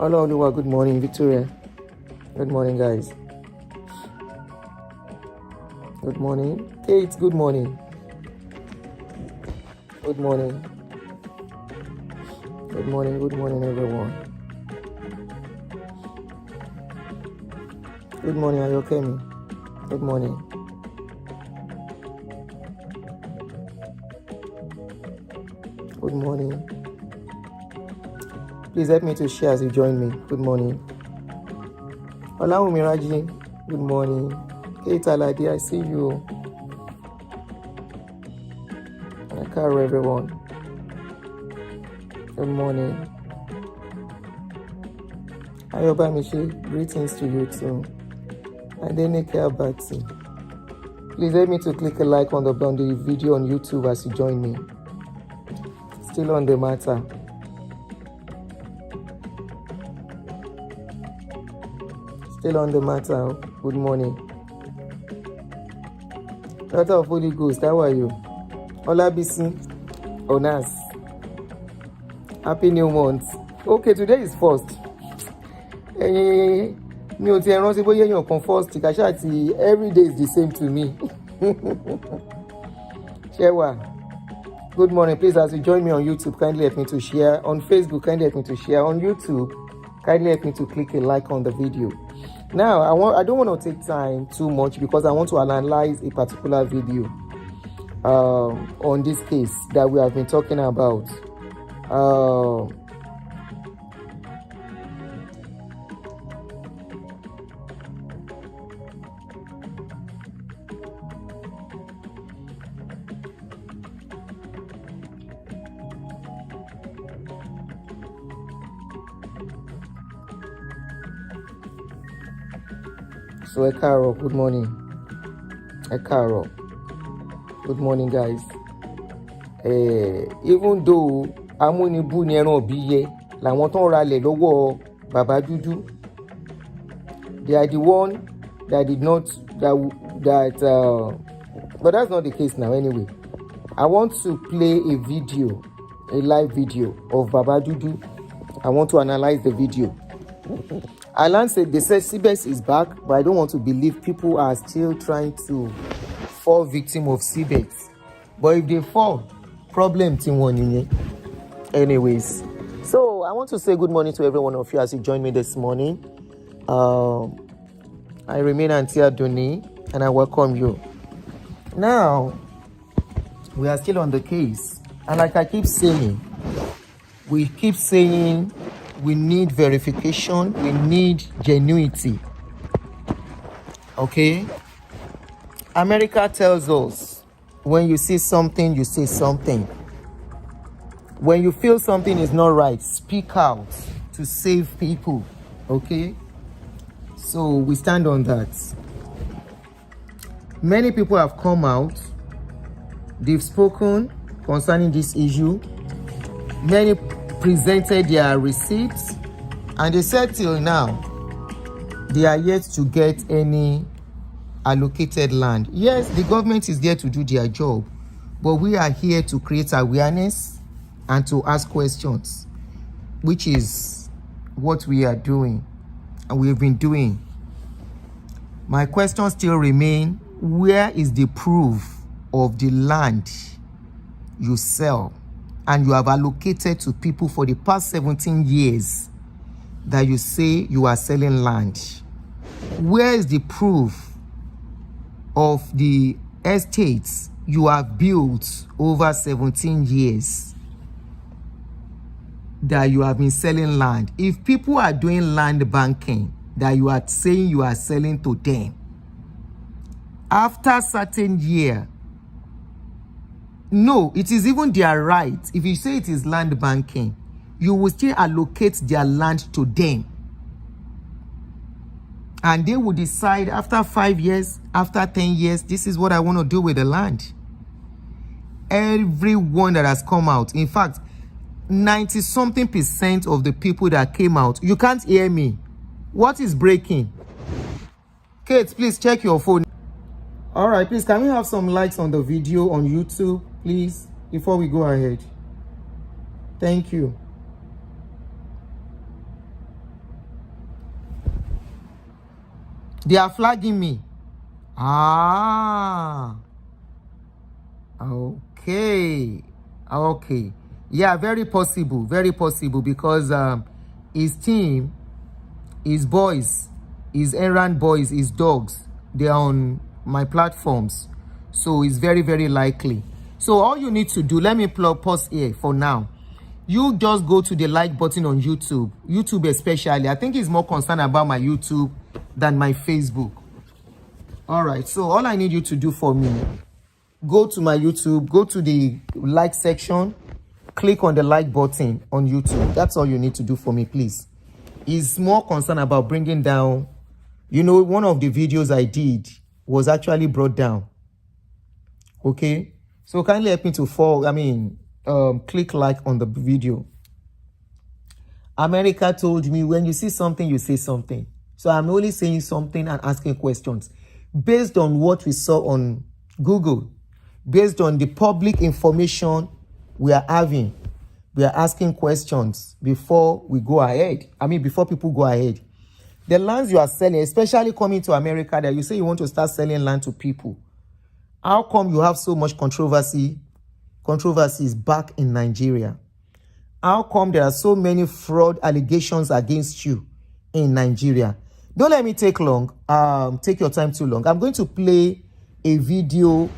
Oluwa, good morning. Victoria, good morning, guys. Good morning. Kate, good morning. Good morning. Good morning, everyone. Good morning, Ayokemi. Good morning. Good morning. Please help me to share as you join me. Good morning. Olawumi Raji, good morning. Kate Aladi, I see you. Hello, everyone. Good morning. Ayobamishi, greetings to you too. And then Abati. Please help me to click a like on the video on YouTube as you join me. Still on the matter. Still on the matter. Good morning. Daughter of Holy Ghost, how are you? Olabisi, Onas. Happy New Month. Okay, today is first. Mi ò ti rántí bóyá èèyàn kan first kàṣà àti every day is the same to me. Shewa, good morning. Please, as you join me on YouTube, kindly help me to share. On Facebook, kindly help me to share. On YouTube, kindly help me to click a like on the video. Now, I don't want to take time too much because I want to analyze a particular video on this case that we have been talking about. So, Ekaro, good morning. Ekaro, good morning, guys. Even though amúnibú ni ẹran òbíye làwọn tó ń ralẹ̀ lọ́wọ́ bàbá dúdú, they are the one that did not but that's not the case now anyway. I want to play a live video of Baba Dudu. I want to analyze the video. Alan said, they said Cbex is back, but I don't want to believe people are still trying to fall victim of Cbex. But if they fall, problem team one. Anyways, so I want to say good morning to every one of you as you join me this morning. I remain Auntie Adoni, and I welcome you. Now, we are still on the case, and like I keep saying, we need verification, we need genuinity. Okay? America tells us, when you see something, you say something. When you feel something is not right, speak out to save people. Okay? So we stand on that. Many people have come out, they've spoken concerning this issue. Many presented their receipts, and they said till now they are yet to get any allocated land. Yes, the government is there to do their job, but we are here to create awareness and to ask questions, which is what we are doing and we've been doing. My questions still remain: where is the proof of the land you sell and you have allocated to people for the past 17 years that you say you are selling land? Where is the proof of the estates you have built over 17 years that you have been selling land? If people are doing land banking that you are saying you are selling to them, after certain year, no, it is even their right. If you say it is land banking, you will still allocate their land to them. And they will decide after 5 years, after 10 years, this is what I want to do with the land. Everyone that has come out, in fact, 90-something% of the people that came out, you can't hear me. What is breaking? Kate, please check your phone. All right, please, can we have some likes on the video on YouTube, please, before we go ahead? Thank you. They are flagging me. Ah. Okay. Okay. Yeah, very possible. Very possible because his team, his boys, his errand boys, his dogs, they are on my platforms. So it's very, very likely. So all you need to do, let me pause here for now. You just go to the like button on YouTube. YouTube especially. I think he's more concerned about my YouTube than my Facebook. All right. So all I need you to do for me, go to my YouTube, go to the like section, click on the like button on YouTube. That's all you need to do for me, please. He's more concerned about bringing down, you know, one of the videos I did was actually brought down. Okay. So kindly help me to click like on the video. America told me when you see something, you say something. So I'm only saying something and asking questions based on what we saw on Google, based on the public information we are having. We are asking questions before we go ahead. Before people go ahead. The lands you are selling, especially coming to America, that you say you want to start selling land to people. How come you have so much controversies back in Nigeria? How come there are so many fraud allegations against you in Nigeria? Don't let me take long. Take your time too long. I'm going to play a video,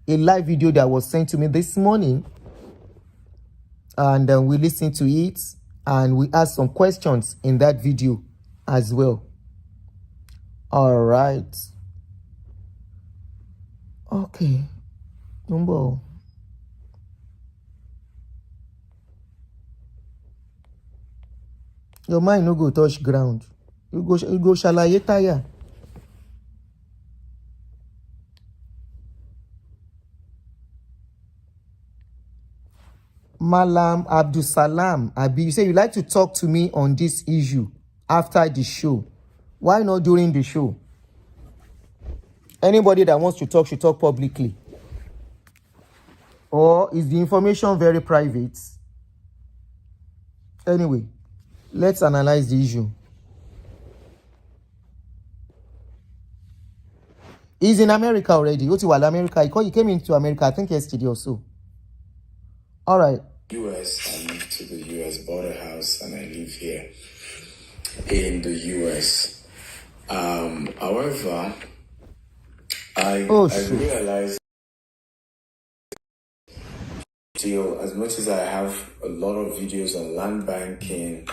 a live video that was sent to me this morning. And we listen to it and we ask some questions in that video as well. All right. Okay. Number. Your mind no go touch ground. You go shalaye tire. Malam Abdul Salam Abi, you say you like to talk to me on this issue after the show. Why not during the show? Anybody that wants to talk should talk publicly. Or is the information very private? Anyway, let's analyze the issue. He's in America already. America. He came into America, I think yesterday or so. All right. US, I moved to the US, bought a house, and I live here in the US. However, I realized still, as much as I have a lot of videos on land banking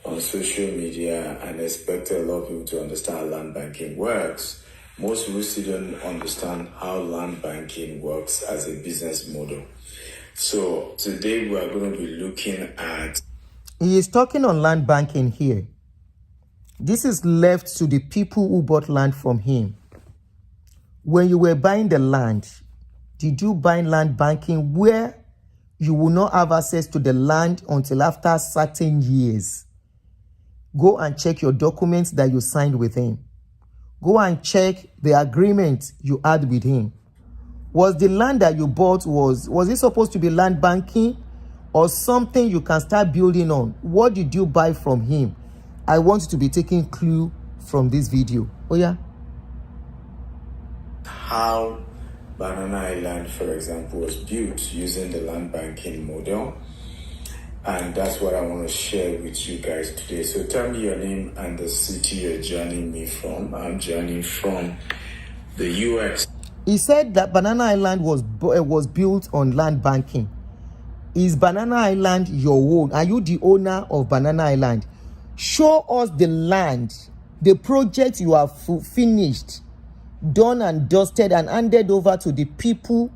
on social media and expect a lot of people to understand how land banking works, most people still don't understand how land banking works as a business model. So today we are going to be looking at... He is talking on land banking here. This is left to the people who bought land from him. When you were buying the land, did you buy land banking where you will not have access to the land until after certain years? Go and check your documents that you signed with him. Go and check the agreement you had with him. Was the land that you bought, was it supposed to be land banking or something you can start building on? What did you buy from him? I want you to be taking clue from this video. Oh yeah? How Banana Island, for example, was built using the land banking model. And that's what I want to share with you guys today. So tell me your name and the city you're joining me from. I'm joining from the US. He said that Banana Island was built on land banking. Is Banana Island your own? Are you the owner of Banana Island? Show us the land, the project you have finished, done and dusted and handed over to the people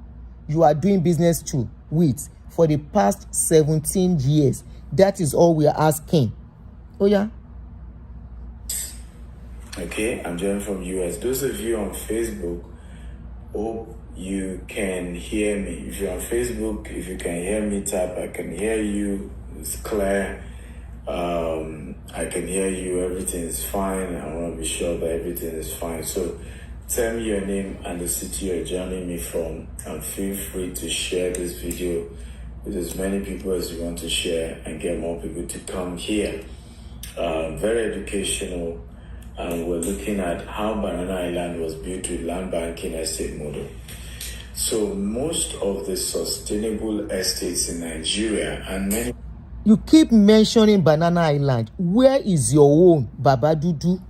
you are doing business with for the past 17 years. That is all we are asking. Oh yeah? Okay, I'm joining from US. Those of you on Facebook, hope you can hear me. If you're on Facebook, if you can hear me, tap. I can hear you. It's clear. I can hear you. Everything is fine. I want to be sure that everything is fine. So tell me your name and the city you're joining me from, and feel free to share this video with as many people as you want to share and get more people to come here. Very educational. and we're looking at how Banana Island was built with land banking estate model. So most of the sustainable estates in Nigeria and many... You keep mentioning Banana Island. Where is your own, Baba Dudu?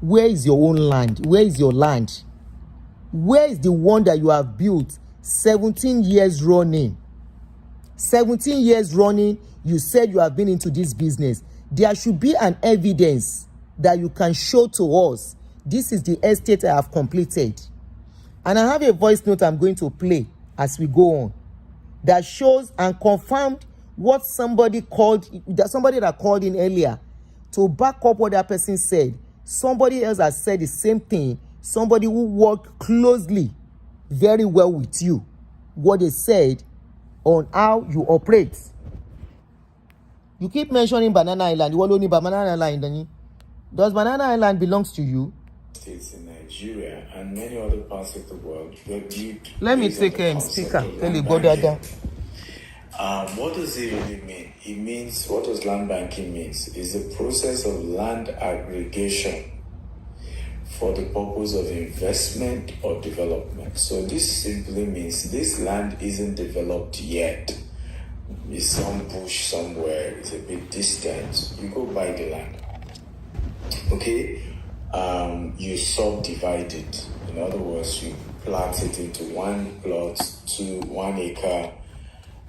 Where is your own land? Where is your land? Where is the one that you have built 17 years running? 17 years running, you said you have been into this business. There should be an evidence that you can show to us. This is the estate I have completed. And I have a voice note I'm going to play as we go on that shows and confirmed what somebody that called in earlier to back up what that person said. Somebody else has said the same thing. Somebody who worked closely, very well with you. What they said on how you operate. You keep mentioning Banana Island. You all only Banana Island. Does Banana Island belongs to you? States in Nigeria and many other parts of the world were built. Let me take a speaker. What does it really mean? It means, what does land banking means? Is the process of land aggregation for the purpose of investment or development. So this simply means this land isn't developed yet. It's some bush somewhere, it's a bit distant. You go buy the land. Okay? You subdivide it. In other words, you plant it into one plot to 1 acre,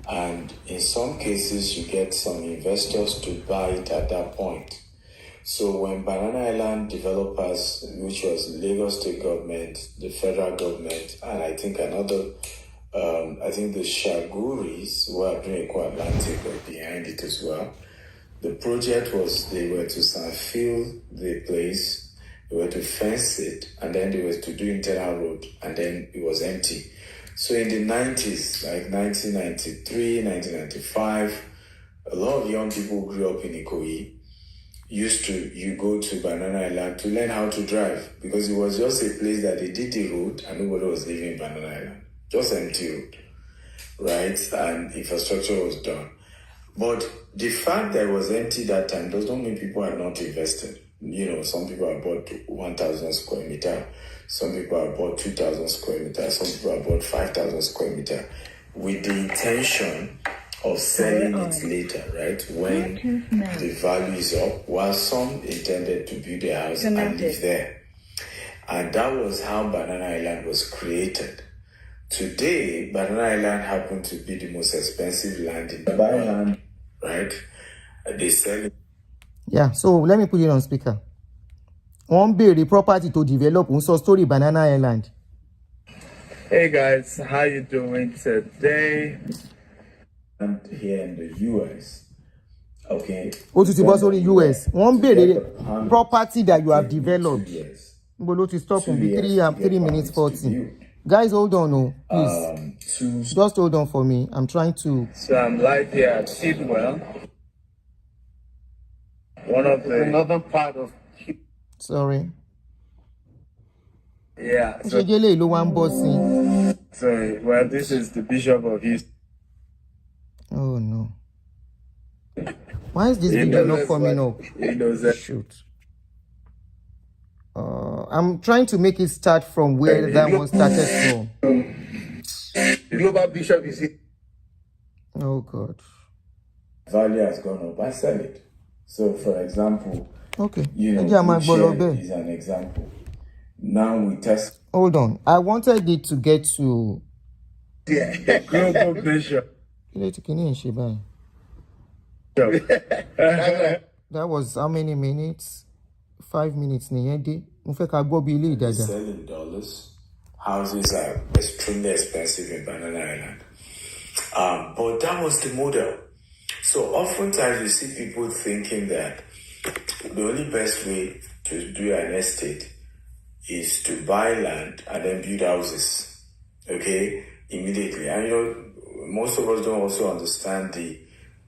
and in some cases you get some investors to buy it at that point. So when Banana Island developers, which was Lagos State government, the federal government, and I think another, I think the Shaguris, who are doing Atlantic, were behind it as well. The project was, they were to fill the place, they were to fence it, and then they were to do internal road, and then it was empty. So in the 90s, like 1993, 1995, a lot of young people who grew up in Ikoyi you go to Banana Island to learn how to drive, because it was just a place that they did the road and nobody was living in Banana Island. Just empty road, right? And infrastructure was done. But the fact that it was empty that time does not mean people are not invested. You know, some people have bought 1,000 square meter, some people have bought 2,000 square meter, some people have bought 5,000 square meter with the intention of selling it later, right? When the value is up, while some intended to build a house and live there. And that was how Banana Island was created. Today, Banana Island happened to be the most expensive land in the world, right? They sell it. Yeah, so let me put it on speaker. One build the property to develop also story Banana Island. Hey guys, how you doing today? And here in the US, okay. Oh, to the in US. One build the property that you have developed. But to stop on the 3 minutes 40. Guys, hold on, no, please. Just hold on for me. I'm trying to. So I'm live here at Sidwell. One of the another part of. Sorry. Yeah. So, well, this is the Bishop of East. Oh no. Why is this video not coming up? He knows that. Shoot. I'm trying to make it start from where that one started from. The global bishop is here. Oh God. Value has gone up. I sell it. So, for example, okay, you know, share is an example. Now we test. Hold on. I wanted it to get to. Yeah, global bishop. That was how many minutes? 5 minutes. Selling dollars. Houses are extremely expensive in Banana Island. But that was the model. So oftentimes you see people thinking that the only best way to do an estate is to buy land and then build houses, okay, immediately. And you know, most of us don't also understand the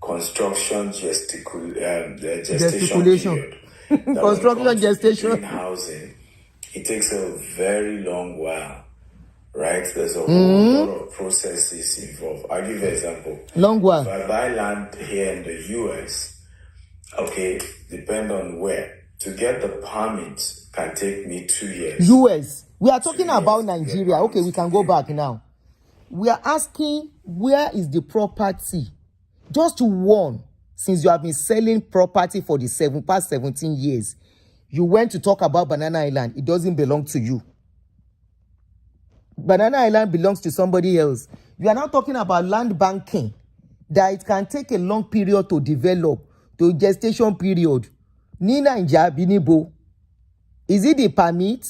construction gestation period. Construction gestation. Housing, it takes a very long while, right? There's a whole lot of processes involved. I'll give you an example. Long while. If I buy land here in the US, okay, depend on where. To get the permit can take me 2 years. US. We are talking 2 years about to get Nigeria. Okay, we can go back now. We are asking, where is the property? Just to warn, since you have been selling property for the past 17 years, you went to talk about Banana Island. It doesn't belong to you. Banana Island belongs to somebody else. You are now talking about land banking, that it can take a long period to develop, to gestation period. Nina Binibo. Is it the permit?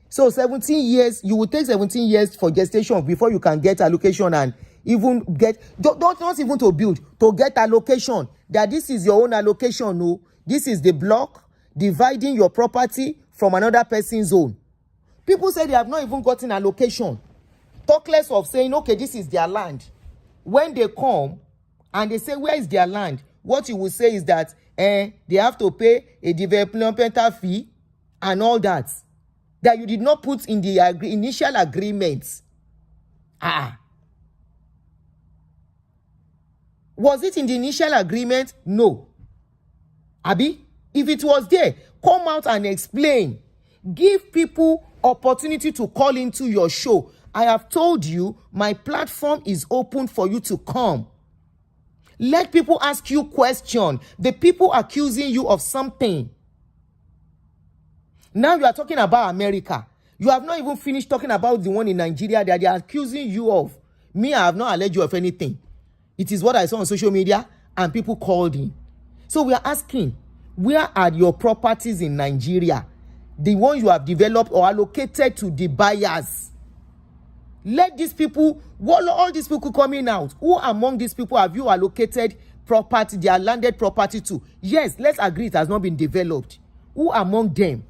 So 17 years, you will take 17 years for gestation before you can get allocation and even get, not even to build, to get allocation, that this is your own allocation. No, this is the block dividing your property from another person's own. People say they have not even gotten allocation. Talk less of saying, okay, this is their land. When they come and they say, where is their land? What you will say is that they have to pay a developmental fee and all that. That you did not put in the initial agreement. Was it in the initial agreement? No. Abi, if it was there, come out and explain. Give people opportunity to call into your show. I have told you, my platform is open for you to come. Let people ask you questions. The people accusing you of something. Now you are talking about America. You have not even finished talking about the one in Nigeria that they are accusing you of. Me, I have not alleged you of anything. It is what I saw on social media and people called in. So we are asking, where are your properties in Nigeria? The ones you have developed or allocated to the buyers. Let these people, all these people coming out, who among these people have you allocated property, their landed property to? Yes, let's agree it has not been developed. Who among them?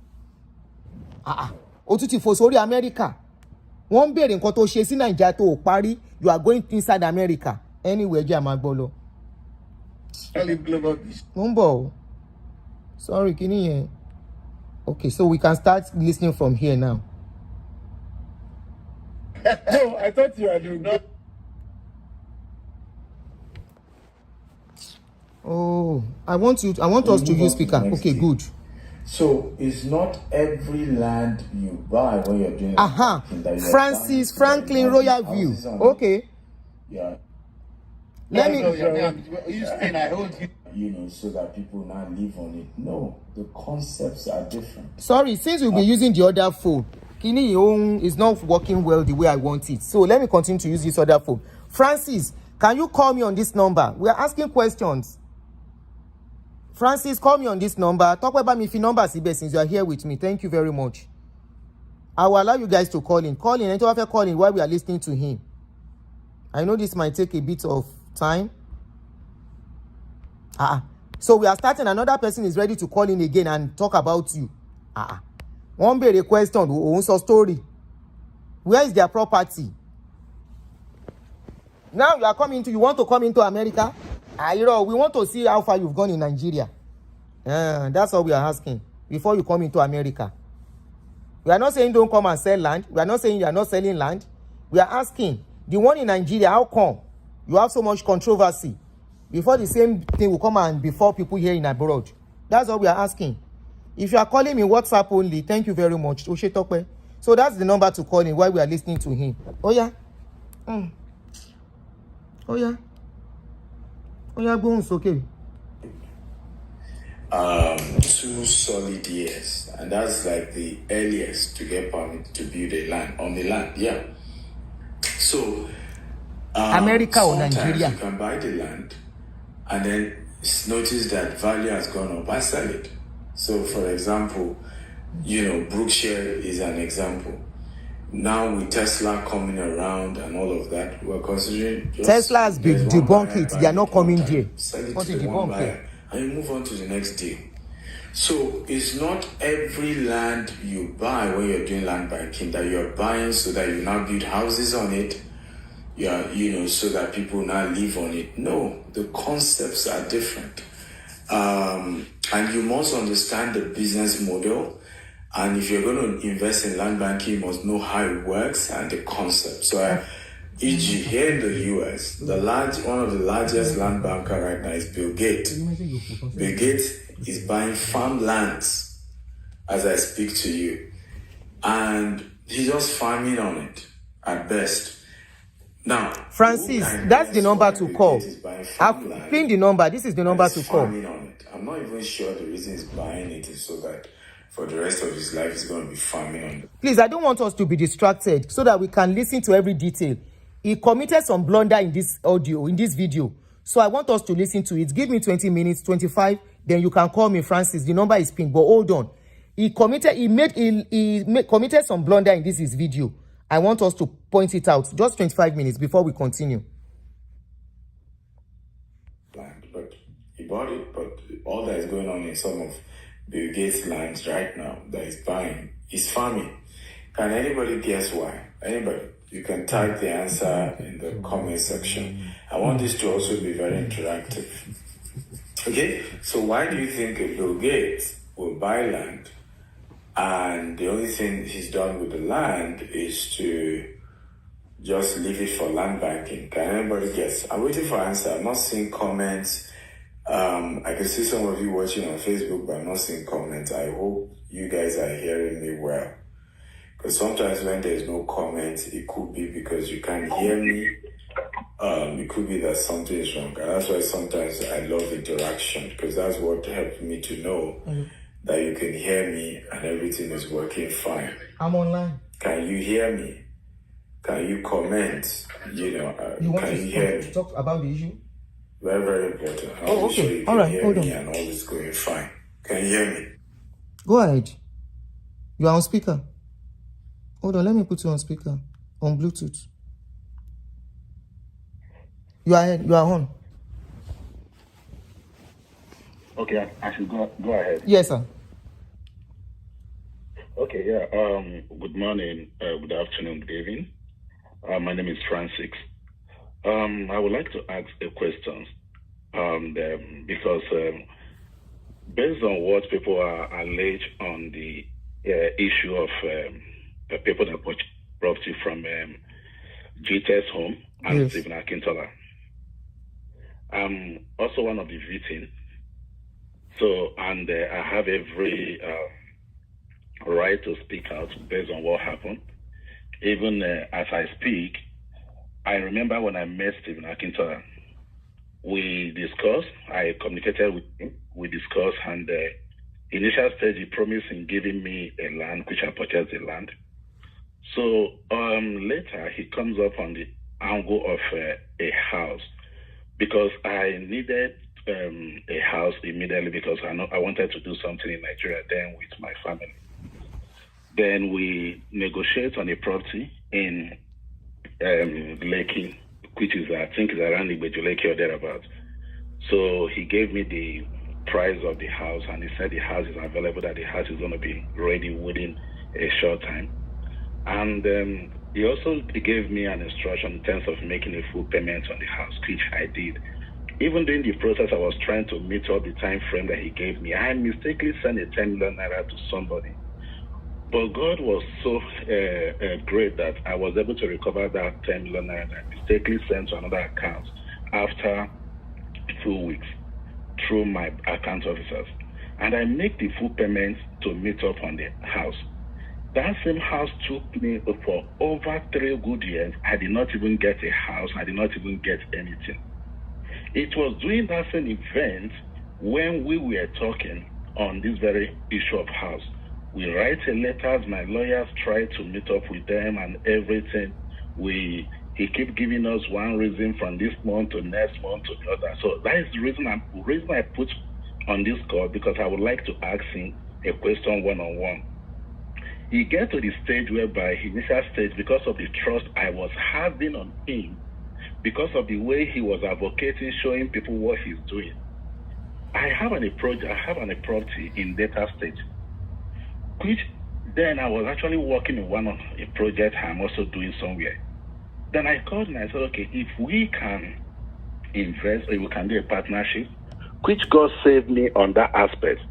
Otuti for sorry America. One bearing nǹkan tó ṣe sí Nigeria tó parí, you are going inside America. Anyway, jẹ́ amagbolo. Sorry, kini yẹn. Okay, so we can start listening from here now. No, I thought you were doing that. Oh, I want us to use speaker. Okay, good. So it's not every land you buy when you're doing. Francis Franklin Royal View. Okay. Yeah. Let me. You know, so that people now live on it. No, the concepts are different. Sorry, since we'll be using the other phone, Kini is not working well the way I want it. So let me continue to use this other phone. Francis, can you call me on this number? We are asking questions. Francis, call me on this number. Talk about me if your number Cbex since you are here with me. Thank you very much. I will allow you guys to call in. Call in and to call in while we are listening to him. I know this might take a bit of time. So we are starting. Another person is ready to call in again and talk about you. One be a question. Also story. Where is their property? Now you are coming to. You want to come into America? We want to see how far you've gone in Nigeria. That's all we are asking before you come into America. We are not saying don't come and sell land. We are not saying you are not selling land. We are asking the one in Nigeria. How come you have so much controversy? Before the same thing will come and before people here in abroad. That's all we are asking. If you are calling me WhatsApp only, thank you very much. So that's the number to call in while we are listening to him. Oh yeah. Bones, okay. 2 solid years, and that's like the earliest to get permit to build a land on the land. Yeah. So America or Nigeria, you can buy the land and then notice that value has gone up and sell it. So, for example, Brookshire is an example. Now with Tesla coming around and all of that, we're considering Tesla has been debunked it. They are not coming there. Sell it to the one buyer, and you move on to the next deal. So it's not every land you buy when you're doing land banking that you're buying so that you now build houses on it. Yeah, so that people now live on it. No, the concepts are different. And you must understand the business model. And if you're going to invest in land banking, you must know how it works and the concept. So, e.g., here in the US, one of the largest land banker right now is Bill Gates. Bill Gates is buying farmlands as I speak to you. And he's just farming on it at best. Now, Francis, that's the number to call. I've pinned the number. This is the number to call. On it. I'm not even sure the reason he's buying it is so that for the rest of his life he's going to be farming on it. Please, I don't want us to be distracted so that we can listen to every detail. He committed some blunder in this audio, in this video. So I want us to listen to it. Give me 20 minutes, 25, then you can call me, Francis. The number is pinned, but hold on. He committed some blunder in this his video. I want us to point it out. Just 25 minutes before we continue. But he bought it, but all that is going on in some of Bill Gates' lands right now that he's buying, he's farming. Can anybody guess why? Anybody? You can type the answer in the comment section. I want this to also be very interactive. Okay, so why do you think Bill Gates will buy land and the only thing he's done with the land is to just leave it for land banking? Can anybody guess? I'm waiting for answer. I'm not seeing comments. I can see some of you watching on Facebook, but I'm not seeing comments. I hope you guys are hearing me well. Because sometimes when there's no comments, it could be because you can't hear me. It could be that something is wrong. And that's why sometimes I love interaction, because that's what helps me to know that you can hear me and everything is working fine. I'm online. Can you hear me? Can you comment? You want can to you hear me? talk about the issue? Very, very important. Oh, okay. Sure you all can right, hear hold me on. and all is going fine. Can you hear me? Go ahead. You are on speaker. Hold on, let me put you on speaker. On Bluetooth. You are on. Okay, I should go ahead. Yes, sir. Okay, yeah. Good morning, good afternoon, good evening. My name is Francis. I would like to ask a question, because based on what people are alleged on the issue of people that purchased property from GTS Home and Stephen Akintola. I'm also one of the victims. So, and I have every right to speak out based on what happened. Even as I speak, I remember when I met Stephen Akintola, we discussed, I communicated with him, we discussed, and initial stage he promised in giving me a land, which I purchased the land. So later he comes up on the angle of a house, because I needed a house immediately, because I wanted to do something in Nigeria then with my family. Then we negotiate on a property in Lekki, which is, I think, is around Lekki or thereabouts. So he gave me the price of the house, and he said the house is available, that the house is going to be ready within a short time. And he also gave me an instruction in terms of making a full payment on the house, which I did. Even during the process, I was trying to meet up the time frame that he gave me. I mistakenly sent a 10 million naira to somebody. But God was so great that I was able to recover that 10 million naira that I mistakenly sent to another account after 2 weeks through my account officers. And I make the full payment to meet up on the house. That same house took me for over 3 good years. I did not even get a house. I did not even get anything. It was during that same event when we were talking on this very issue of house. We write a letters, my lawyers try to meet up with them and everything. He keep giving us one reason from this month to next month to the other. So that is the reason I put on this call, because I would like to ask him a question one-on-one. He get to the stage whereby, initial stage, because of the trust I was having on him, because of the way he was advocating, showing people what he's doing. I have a property in data stage, which then I was actually working on a project I'm also doing somewhere. Then I called and I said, okay, if we can invest or we can do a partnership, which God saved me on that aspect,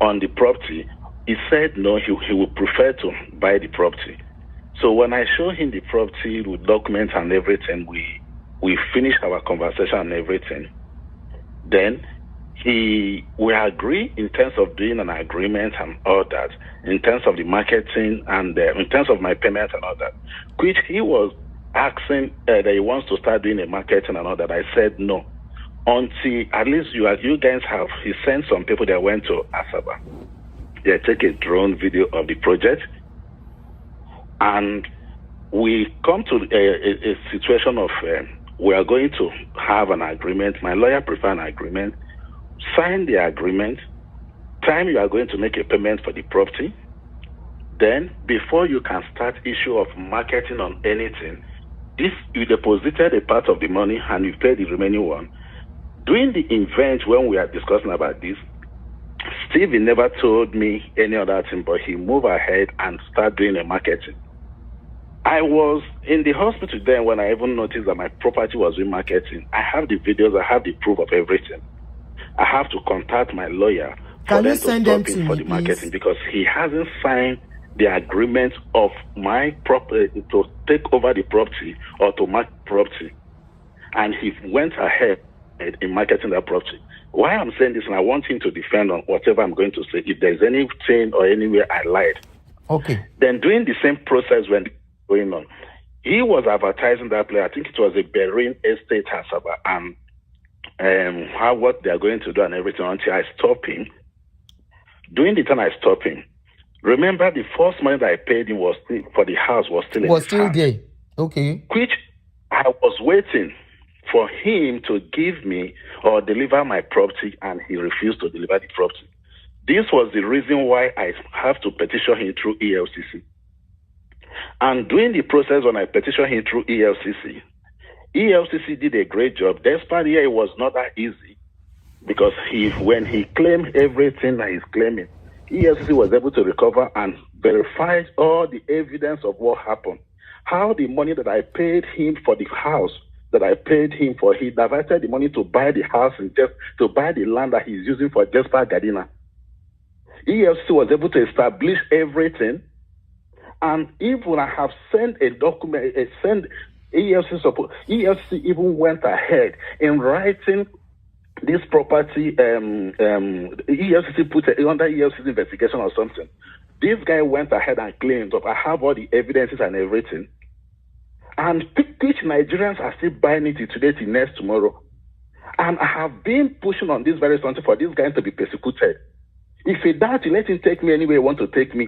on the property, he said no, he would prefer to buy the property. So when I showed him the property with documents and everything, we finished our conversation and everything. Then we agree in terms of doing an agreement and all that, in terms of the marketing and in terms of my payment and all that, which he was asking that he wants to start doing the marketing and all that. I said no, until at least you guys have. He sent some people that went to Asaba. They take a drone video of the project, and we come to a situation of we are going to have an agreement. My lawyer prefer an agreement. Sign the agreement. Time you are going to make a payment for the property. Then, before you can start issue of marketing on anything, this you deposited a part of the money and you pay the remaining one. During the event when we are discussing about this, Stevie never told me any other thing, but he moved ahead and started doing the marketing. I was in the hospital then when I even noticed that my property was doing marketing. I have the videos, I have the proof of everything. I have to contact my lawyer for them to stop him for the marketing, because he hasn't signed the agreement of my property to take over the property or to market property, and he went ahead in marketing that property. Why I'm saying this, and I want him to defend on whatever I'm going to say. If there's anything or anywhere I lied, okay. Then during the same process when going on, he was advertising that place. I think it was a Berlin estate Asaba, and what they are going to do and everything, until I stop him. During the time I stopped him, remember the first money that I paid him was still, for the house was still there. Okay. Which I was waiting for him to give me or deliver my property, and he refused to deliver the property. This was the reason why I have to petition him through ELCC. And during the process when I petitioned him through ELCC did a great job. Despite it was not that easy, because when he claimed everything that he's claiming, ELCC was able to recover and verify all the evidence of what happened. How the money that I paid him for the house, that I paid him for, he diverted the money to buy the house and just to buy the land that he's using for Jesper Gardena. ELCC was able to establish everything. And even I have sent a document, ELCC support. ELCC even went ahead in writing this property. ELCC put it under ELCC investigation or something. This guy went ahead and claimed I have all the evidences and everything. And which Nigerians are still buying it today till next tomorrow. And I have been pushing on this very something for this guy to be persecuted. If he doubt, let him take me anywhere he wants to take me.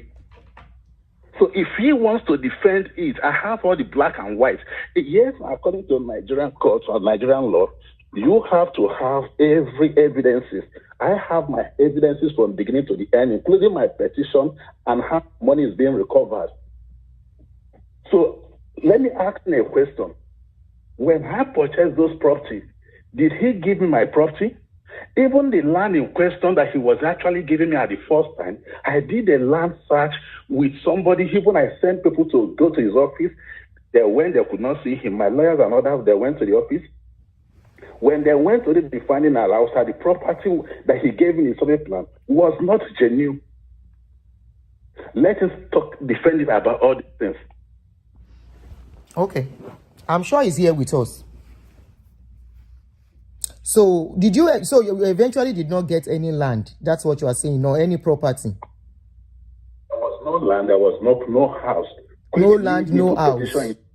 So if he wants to defend it, I have all the black and white. Yes, according to Nigerian courts or Nigerian law, you have to have every evidences. I have my evidences from beginning to the end, including my petition and how money is being recovered. So let me ask you a question. When I purchased those properties, did he give me my property? Even the land in question that he was actually giving me at the first time, I did a land search with somebody. Even I sent people to go to his office. They went, they could not see him. My lawyers and others, they went to the office. When they went to the finding outside, the property that he gave me in survey plan was not genuine. Let us defend it about all these things. Okay. I'm sure he's here with us. So you eventually did not get any land? That's what you are saying, or any property? There was no land, there was no house. No land, no house.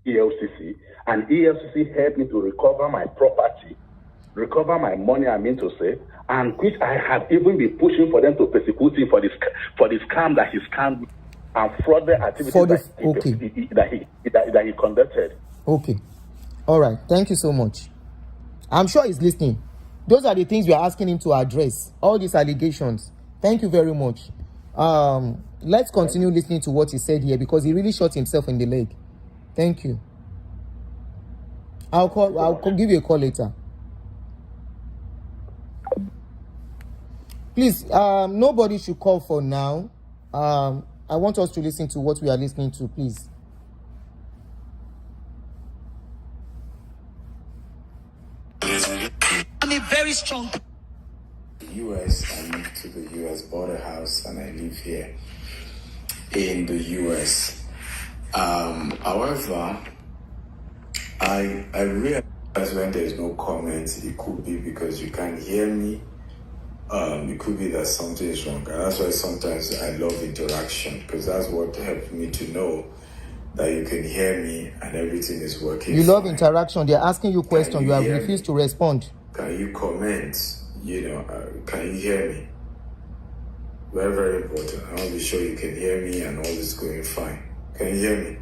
ELCC, and ELCC helped me to recover my property, recover my money, I mean to say, and which I have even been pushing for them to persecute him for the scam that he scammed and fraudulent activities that he conducted. Okay. All right. Thank you so much. I'm sure he's listening. Those are the things we are asking him to address. All these allegations. Thank you very much. Let's continue listening to what he said here, because he really shot himself in the leg. Thank you. I'll give you a call later. Please, nobody should call for now. I want us to listen to what we are listening to, please. I'm a very strong. US, I moved to the US, bought a house, and I live here in the US. However, I realize when there's no comment, it could be because you can't hear me, It could be that something is wrong. And that's why sometimes I love interaction, because that's what helped me to know that you can hear me and everything is working. You love interaction. They're asking you questions. You have refused to respond. Can you comment? Can you hear me? Very, very important. I want to be sure you can hear me and all is going fine. Can you hear me?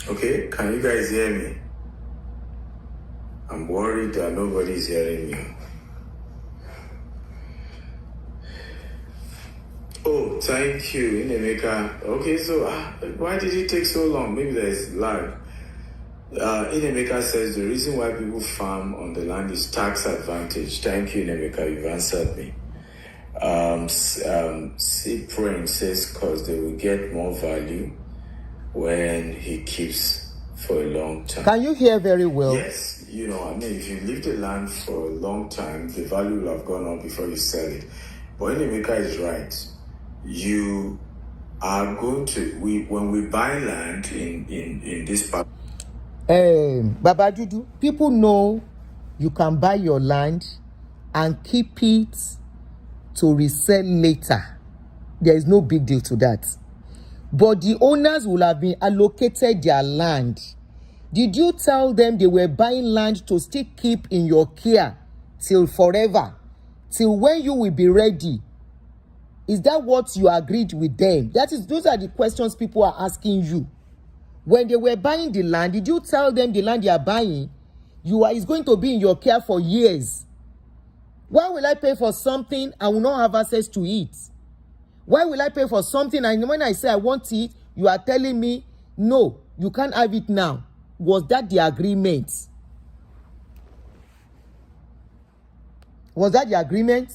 Okay, can you guys hear me? I'm worried that nobody's hearing me. Oh, thank you, Inemeka. Okay, so why did it take so long? Maybe there's lag. Inemeka says the reason why people farm on the land is tax advantage. Thank you, Inemeka. You've answered me. Cyprian says because they will get more value when he keeps for a long time. Can you hear very well? Yes. If you leave the land for a long time, the value will have gone up before you sell it. But Inemeka is right. You are going to, when we buy land in this part. Baba Dudu, people know you can buy your land and keep it to resell later. There is no big deal to that. But the owners will have been allocated their land. Did you tell them they were buying land to still keep in your care till forever? Till when you will be ready? Is that what you agreed with them? Those are the questions people are asking you. When they were buying the land, did you tell them the land you are buying is going to be in your care for years? Why will I pay for something and will not have access to it? Why will I pay for something and when I say I want it, you are telling me, no, you can't have it now? Was that the agreement? Was that the agreement?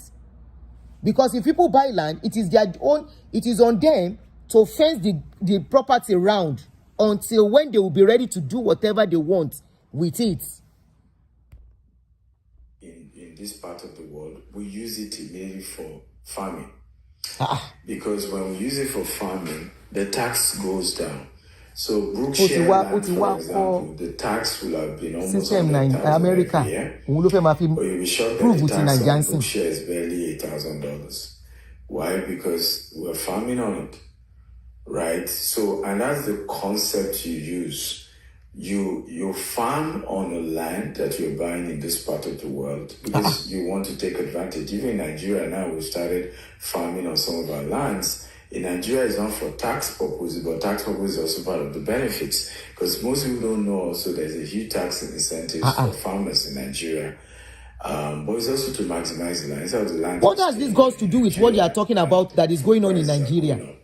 Because if people buy land, it is their own, it is on them to fence the property around until when they will be ready to do whatever they want with it. In this part of the world, we use it mainly for farming. Because when we use it for farming, the tax goes down. So Brookshire land, for example, the tax will have been almost $100,000 every year. But you'll be shocked that the tax on Brookshire is barely $8,000. Why? Because we're farming on it, right? So, and that's the concept you use. You farm on a land that you're buying in this part of the world because you want to take advantage. Even in Nigeria now, we've started farming on some of our lands. In Nigeria, it's not for tax purposes, but tax purposes is also part of the benefits. Because most people don't know also there's a huge tax incentives for farmers in Nigeria. But it's also to maximize the land. What has this got to do with what you are talking about that is going on in Nigeria?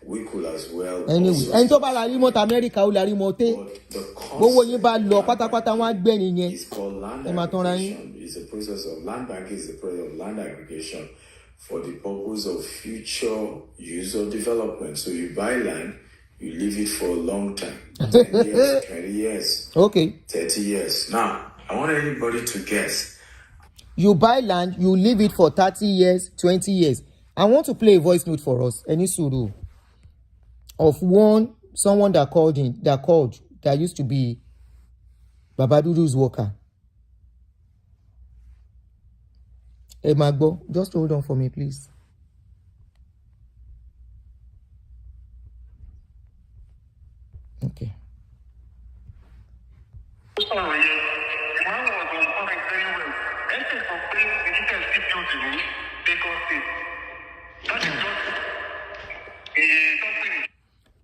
We could as well. Anyway, and to bala remote America o la remote. Gbogbo yin ba lọ pátápátá wọ́n gbé yin yẹn. It's called land aggregation. It's a process of land banking. Is the process of land aggregation for the purpose of future use or development. So you buy land, you leave it for a long time, 10 years, 20 years, 30 years. Now, I want anybody to guess. You buy land, you leave it for 30 years, 20 years. I want to play a voice note for us. Any suru. Of someone that called, that used to be Baba Dudu's worker. Hey, Magbo, just hold on for me, please. Okay.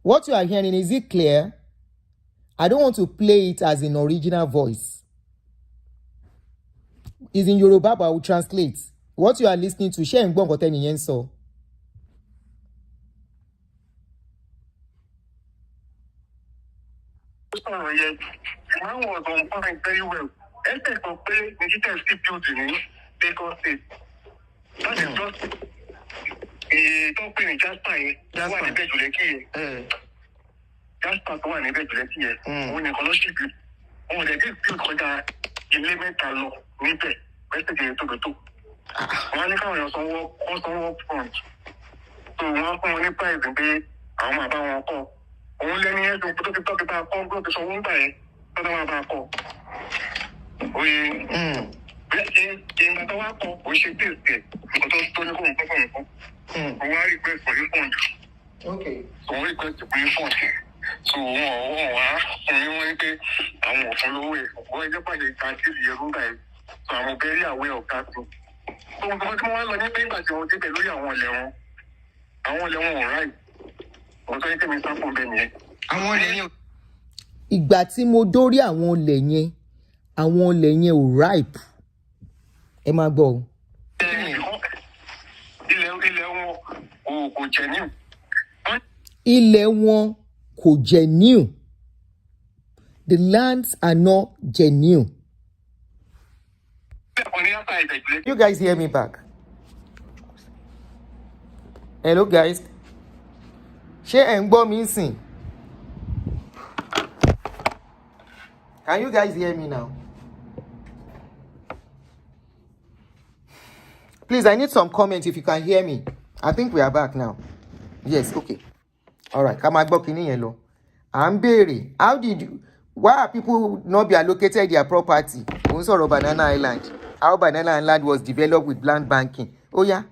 What you are hearing, is it clear? I don't want to play it as an original voice. It's in Yoruba, but I will translate. What you are listening to, share and go on yen so. Man was on point very well. Instead of paying the digital building, they got it. That is just a company just fine. That's why the bed will key. Just part one, the bed will key. When you call it, oh, they did build for that elemental law. We pay. Rest of the two. One account was on work front. So one money price and pay. I'm about one call. Only any to talk about Congo to some by. Oye. Ìgbà tó wá kọ́ kò ṣe tèèstì nǹkan tó ní kó nǹkan fún nǹkan. Mo wá request for refund. Okay. So wọ́n request for refund. So wọ́n wá fún mi wọ́n ní pé àwọn ò fún lówó ẹ̀. Wọ́n ẹjọ́ pàṣẹ ìtàkìlì ẹ̀rú báyìí. So àwọn very aware of that too. So nǹkan tí wọ́n wá lọ ní pé ìgbà tí wọ́n débẹ̀ lórí àwọn ọ̀lẹ́ wọn. Àwọn ọ̀lẹ́ wọn ò ráì. Wọ́n sọ pé mi sá fún bẹ́ẹ̀ nìyẹn. Àwọn ọ̀lẹ́ yẹn. Ìgbà tí mo dórí àwọn olè yẹn ò ripe. Ẹ máa gbọ́ o. Ilẹ̀ wọn kò genuine. The lands are not genuine. You guys hear me back? Hello guys. Ṣé ẹ ń gbọ́ mi sìn? Can you guys hear me now? Please, I need some comments if you can hear me. I think we are back now. Yes, okay. All right. Ká máa gbọ́ kíní yẹn lọ. À ń béèrè, why are people not be allocated their property? Ó ń sọ̀rọ̀ Banana Island. How Banana Island was developed with land banking. Oh yeah.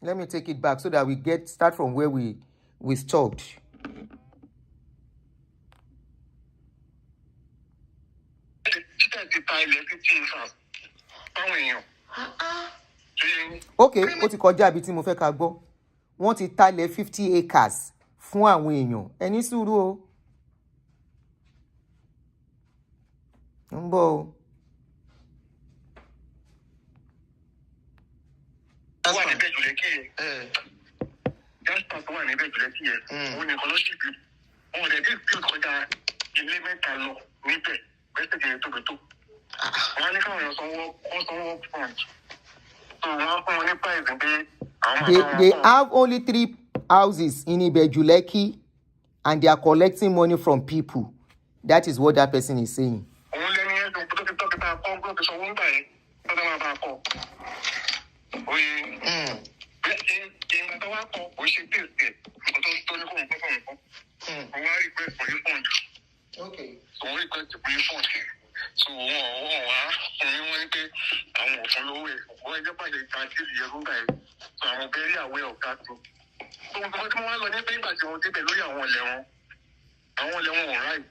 Let me take it back so that we start from where we stopped. Okay, ó ti kọjá ibi tí mo fẹ́ ká gbọ́. Wọ́n ti talẹ̀ 50 acres fún àwọn èèyàn. Ẹ ní sùúrù o. Ń bọ̀ o. They have only 3 houses in Ibejuleki and they are collecting money from people. That is what that person is saying. Okay. So wọ́n request for refund. So wọ́n wá fún mi wọ́n ní pé àwọn ò fún lówó ẹ̀. Wọ́n ẹjọ́ pàṣẹ ìtàkìlì ẹ̀rú báyìí. So àwọn very aware of that too. So nǹkan tí wọ́n wá lọ ní pé ìgbà tí wọ́n débẹ̀ lórí àwọn ọ̀lẹ́ wọn. Àwọn ọ̀lẹ́ wọn ò ráì.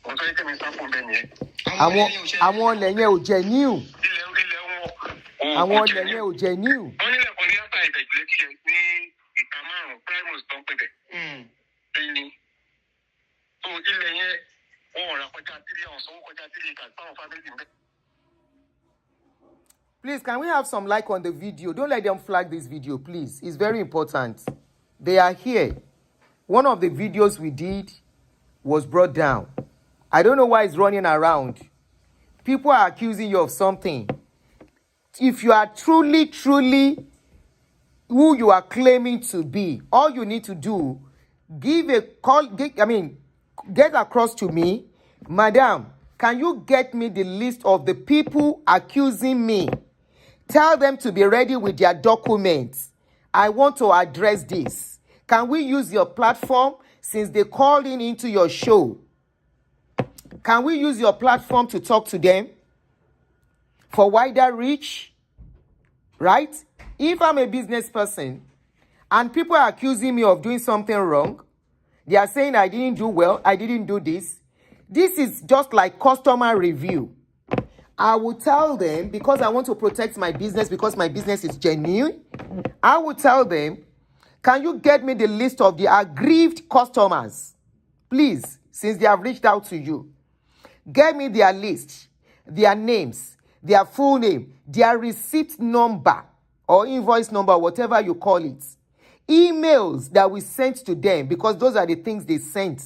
Wọ́n sọ pé mi sá fún bẹ́ẹ̀ nìyẹn. Àwọn ọ̀lẹ́ yẹn ò jẹ́ new. Ilẹ̀ wọn. Àwọn ọ̀lẹ́ yẹn ò jẹ́ new. Wọ́n nílẹ̀ kan ní àtà Ìbẹ̀jùlẹ́kì ní ìka márùn-ún primus tó ń pè bẹ̀. So ilẹ̀ yẹn wọ́n rà kọjá 3 ọ̀hún sanwó kọjá 3 acres táwọn fámìlì ń bẹ̀. Please, can we have some like on the video? Don't let them flag this video, please. It's very important. They are here. One of the videos we did was brought down. I don't know why it's running around. People are accusing you of something. If you are truly who you are claiming to be, all you need to do, give a call, get across to me, Madam, can you get me the list of the people accusing me? Tell them to be ready with their documents. I want to address this. Can we use your platform since they called into your show? Can we use your platform to talk to them for wider reach? Right? If I'm a business person and people are accusing me of doing something wrong, they are saying I didn't do well, I didn't do this. This is just like customer review. I will tell them, because I want to protect my business, because my business is genuine, I will tell them, can you get me the list of the aggrieved customers? Please, since they have reached out to you. Get me their list, their names, their full name, their receipt number or invoice number, whatever you call it. Emails that we sent to them, because those are the things they sent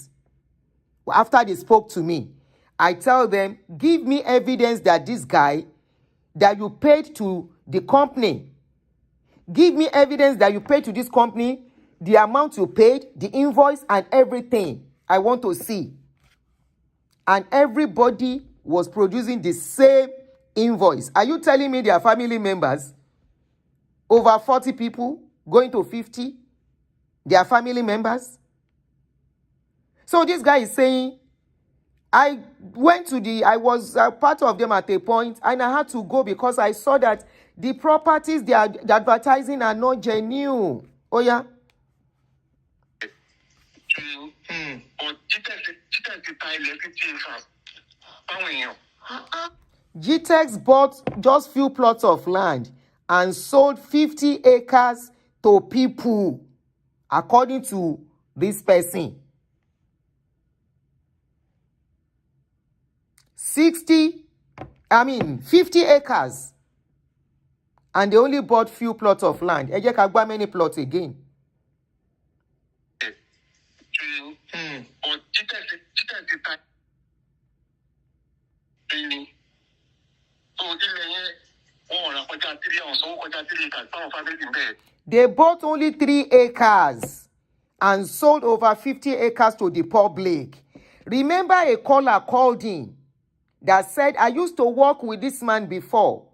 after they spoke to me. I tell them, give me evidence that this guy, that you paid to the company. Give me evidence that you paid to this company, the amount you paid, the invoice and everything. I want to see. And everybody was producing the same invoice. Are you telling me they are family members? Over 40 people? going to 50. Their family members. So this guy is saying, I was part of them at a point, and I had to go because I saw that the properties they are advertising are not genuine. Oh yeah. Cbex bought just few plots of land and sold 50 acres to people, according to this person. 50 acres, and they only bought few plots of land. Ẹ jẹ́ ká gbá many plots again. They bought only 3 acres and sold over 50 acres to the public. Remember, a caller called in that said, I used to work with this man before.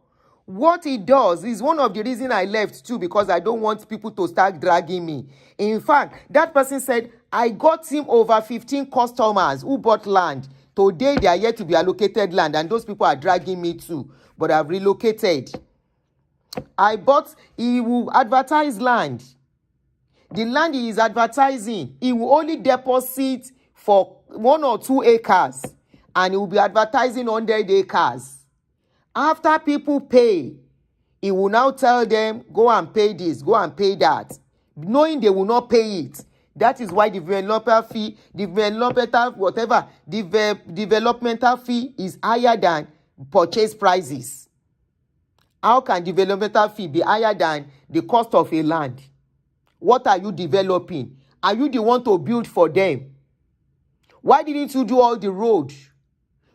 What he does is one of the reasons I left too, because I don't want people to start dragging me. In fact, that person said, I got him over 15 customers who bought land. Today, they are yet to be allocated land, and those people are dragging me too. But I've relocated. He will advertise land. The land he is advertising, he will only deposit for 1 or 2 acres, and he will be advertising 100 acres. After people pay, he will now tell them, go and pay this, go and pay that, knowing they will not pay it. That is why the developmental fee is higher than purchase prices. How can developmental fee be higher than the cost of a land? What are you developing? Are you the one to build for them? Why didn't you do all the road?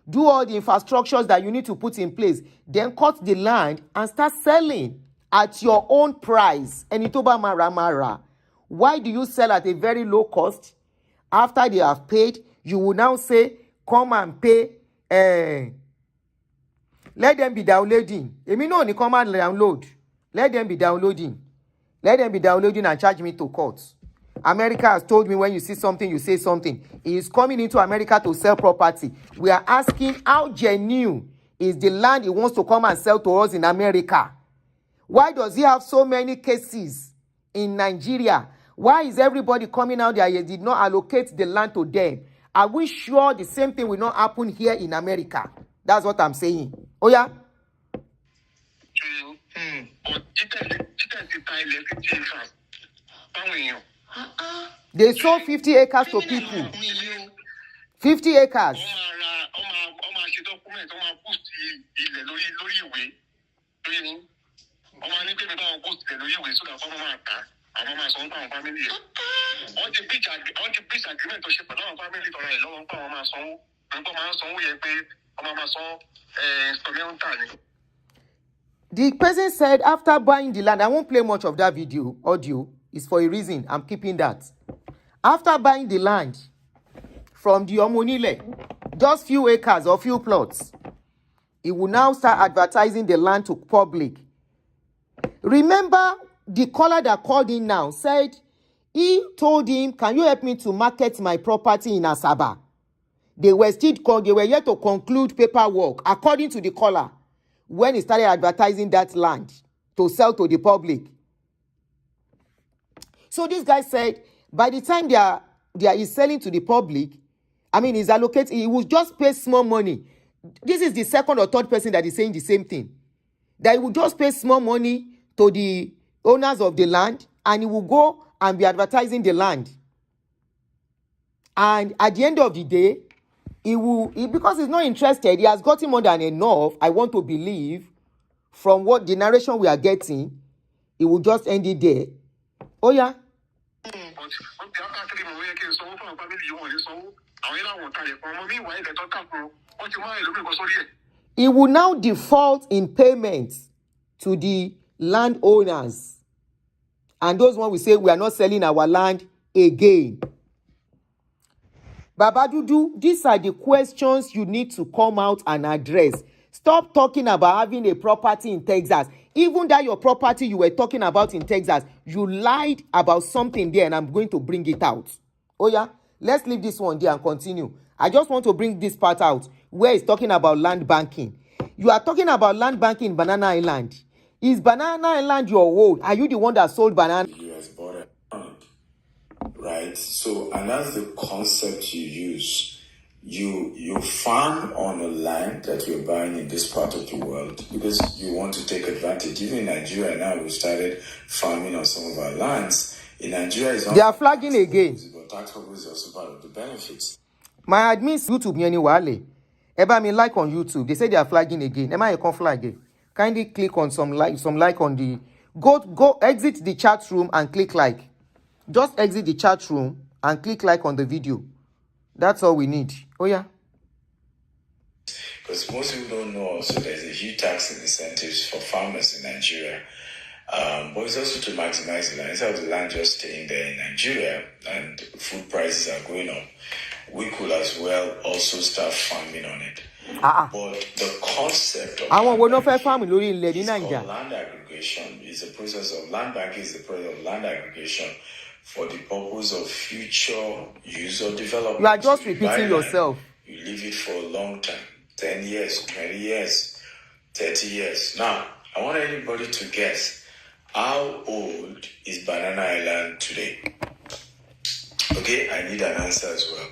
Do all the infrastructures that you need to put in place. Then cut the land and start selling at your own price. Enitoba mara. Why do you sell at a very low cost? After they have paid, you will now say, come and pay. Let them be downloading. No, come and download. Let them be downloading. Let them be downloading and charge me to court. America has told me when you see something, you say something. He is coming into America to sell property. We are asking how genuine is the land he wants to come and sell to us in America. Why does he have so many cases in Nigeria? Why is everybody coming out there? He did not allocate the land to them. Are we sure the same thing will not happen here in America? That's what I'm saying. Oh yeah? They sold 50 acres to people. 50 acres. The person said after buying the land, I won't play much of that audio. It's for a reason. I'm keeping that. After buying the land from the Omonile, just few acres or few plots, he will now start advertising the land to public. Remember, the caller that called in now said he told him, can you help me to market my property in Asaba? They were yet to conclude paperwork, according to the caller, when he started advertising that land to sell to the public. So this guy said, by the time he's selling to the public, he's allocated, he will just pay small money. This is the second or third person that is saying the same thing. That he will just pay small money to the owners of the land, and he will go and be advertising the land. And at the end of the day, because he's not interested, he has gotten more than enough, I want to believe, from what the narration we are getting, he will just end it there. Oh yeah? He will now default in payments to the landowners. And those ones will say, we are not selling our land again. Baba Dudu, these are the questions you need to come out and address. Stop talking about having a property in Texas. Even that your property you were talking about in Texas, you lied about something there, and I'm going to bring it out. Oh yeah, let's leave this one there and continue. I just want to bring this part out where it's talking about land banking. You are talking about land banking in Banana Island. Is Banana Island your own? Are you the one that sold banana? US border, right? So, and that's the concept you use. You farm on a land that you're buying in this part of the world because you want to take advantage. Even in Nigeria now, we started farming on some of our lands. In Nigeria, it's not. They are flagging again. But tax purpose is also part of the benefits. My admins YouTube yẹn ni wàhálẹ̀. Ẹ bá mi like on YouTube. They say they are flagging again. Ẹ má yẹ kán flag again. Kindly click on some like on the go exit the chat room and click like. Just exit the chat room and click like on the video. That's all we need. Oh yeah. Because most people don't know also there's a huge tax incentives for farmers in Nigeria. But it's also to maximize the land. Instead of the land just staying there in Nigeria and food prices are going up, we could as well also start farming on it. But the concept of land aggregation is a process of land banking is the process of land aggregation for the purpose of future use or development. You are just repeating yourself. You leave it for a long time, 10 years, 20 years, 30 years. Now, I want anybody to guess, how old is Banana Island today? Okay, I need an answer as well.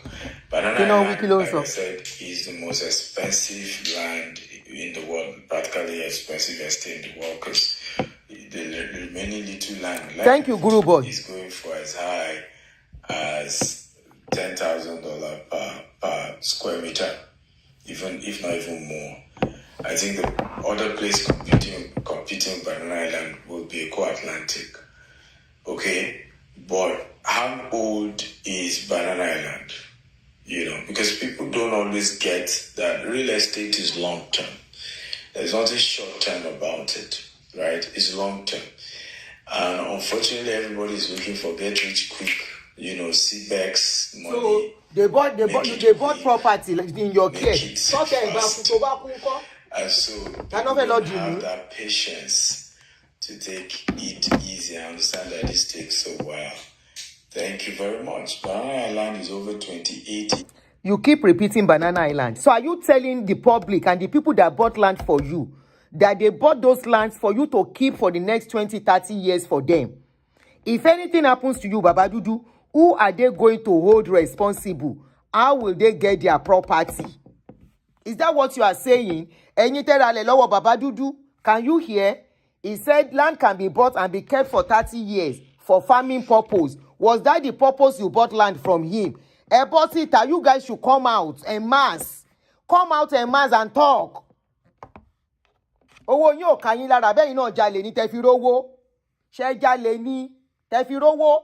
Banana Island, like I said, is the most expensive land in the world, practically expensive estate in the world, because the remaining little land Thank you, Guru Boy. is going for as high as $10,000 per square meter, even if not even more. I think the other place competing with Banana Island will be Eco Atlantic. Okay, but how old is Banana Island? You know, because people don't always get that real estate is long term. There's nothing short term about it, right? It's long term. And unfortunately, everybody is looking for get rich quick, you know, Cbex money. So they bought property in your care. And so people don't have that patience to take it easy. I understand that this takes a while. Thank you very much. Banana Island is over 2080. You keep repeating Banana Island. So are you telling the public and the people that bought land for you that they bought those lands for you to keep for the next 20, 30 years for them? If anything happens to you, Baba Dudu, who are they going to hold responsible? How will they get their property? Is that what you are saying? Baba Dudu, can you hear? He said land can be bought and be kept for 30 years for farming purpose. Was that the purpose you bought land from him? Ebosita, you guys should come out en mass. Come out en mass and talk. Owó yín ò kà yín lára bẹ́ẹ̀ náà jalè ní tẹ́ fi rówó. Ṣé jalè ní tẹ́ fi rówó?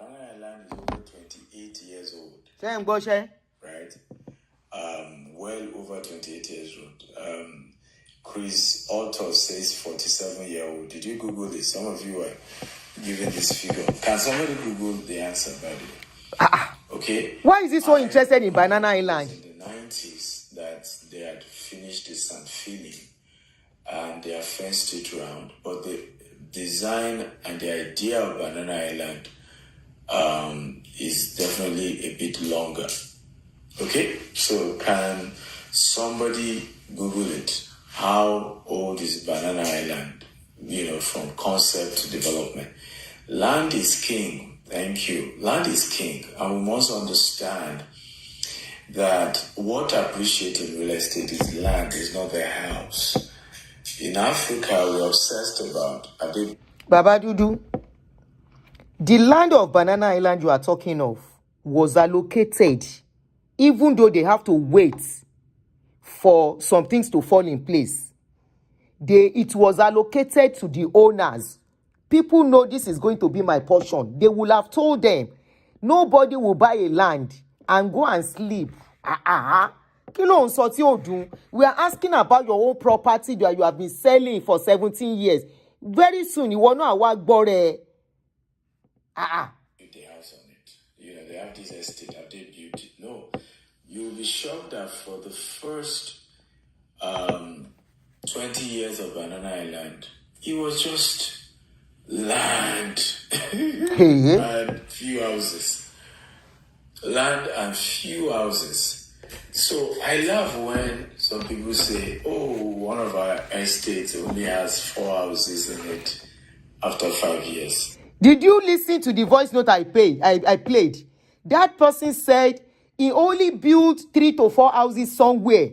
Banana Island is over 28 years old. Ṣé ń gbọ́ ṣẹ́? Right? Well over 28 years old. Chris Altos says 47-year-old. Did you Google this? Some of you are giving this figure. Can somebody Google the answer, by the way? Okay. Why is he so interested in Banana Island? In the 90s, that they had finished this and filling, and they have fenced it round. But the design and the idea of Banana Island is definitely a bit longer. Okay, so can somebody Google it? How old is Banana Island? You know, from concept to development. Land is king. Thank you. Land is king. And we must understand that what I appreciate in real estate is land, is not the house. In Africa, we're obsessed about Baba Dudu, the land of Banana Island you are talking of was allocated, even though they have to wait for some things to fall in place. It was allocated to the owners. People know this is going to be my portion. They will have told them, nobody will buy a land and go and sleep. We are asking about your own property that you have been selling for 17 years. Very soon, you will know what bore. The house on it. You know, they have this estate, have they built it? No. You'll be shocked that for the first 20 years of Banana Island, it was just land and few houses. Land and few houses. So I love when some people say, oh, one of our estates only has 4 houses in it after 5 years. Did you listen to the voice note I played? That person said he only built 3 to 4 houses somewhere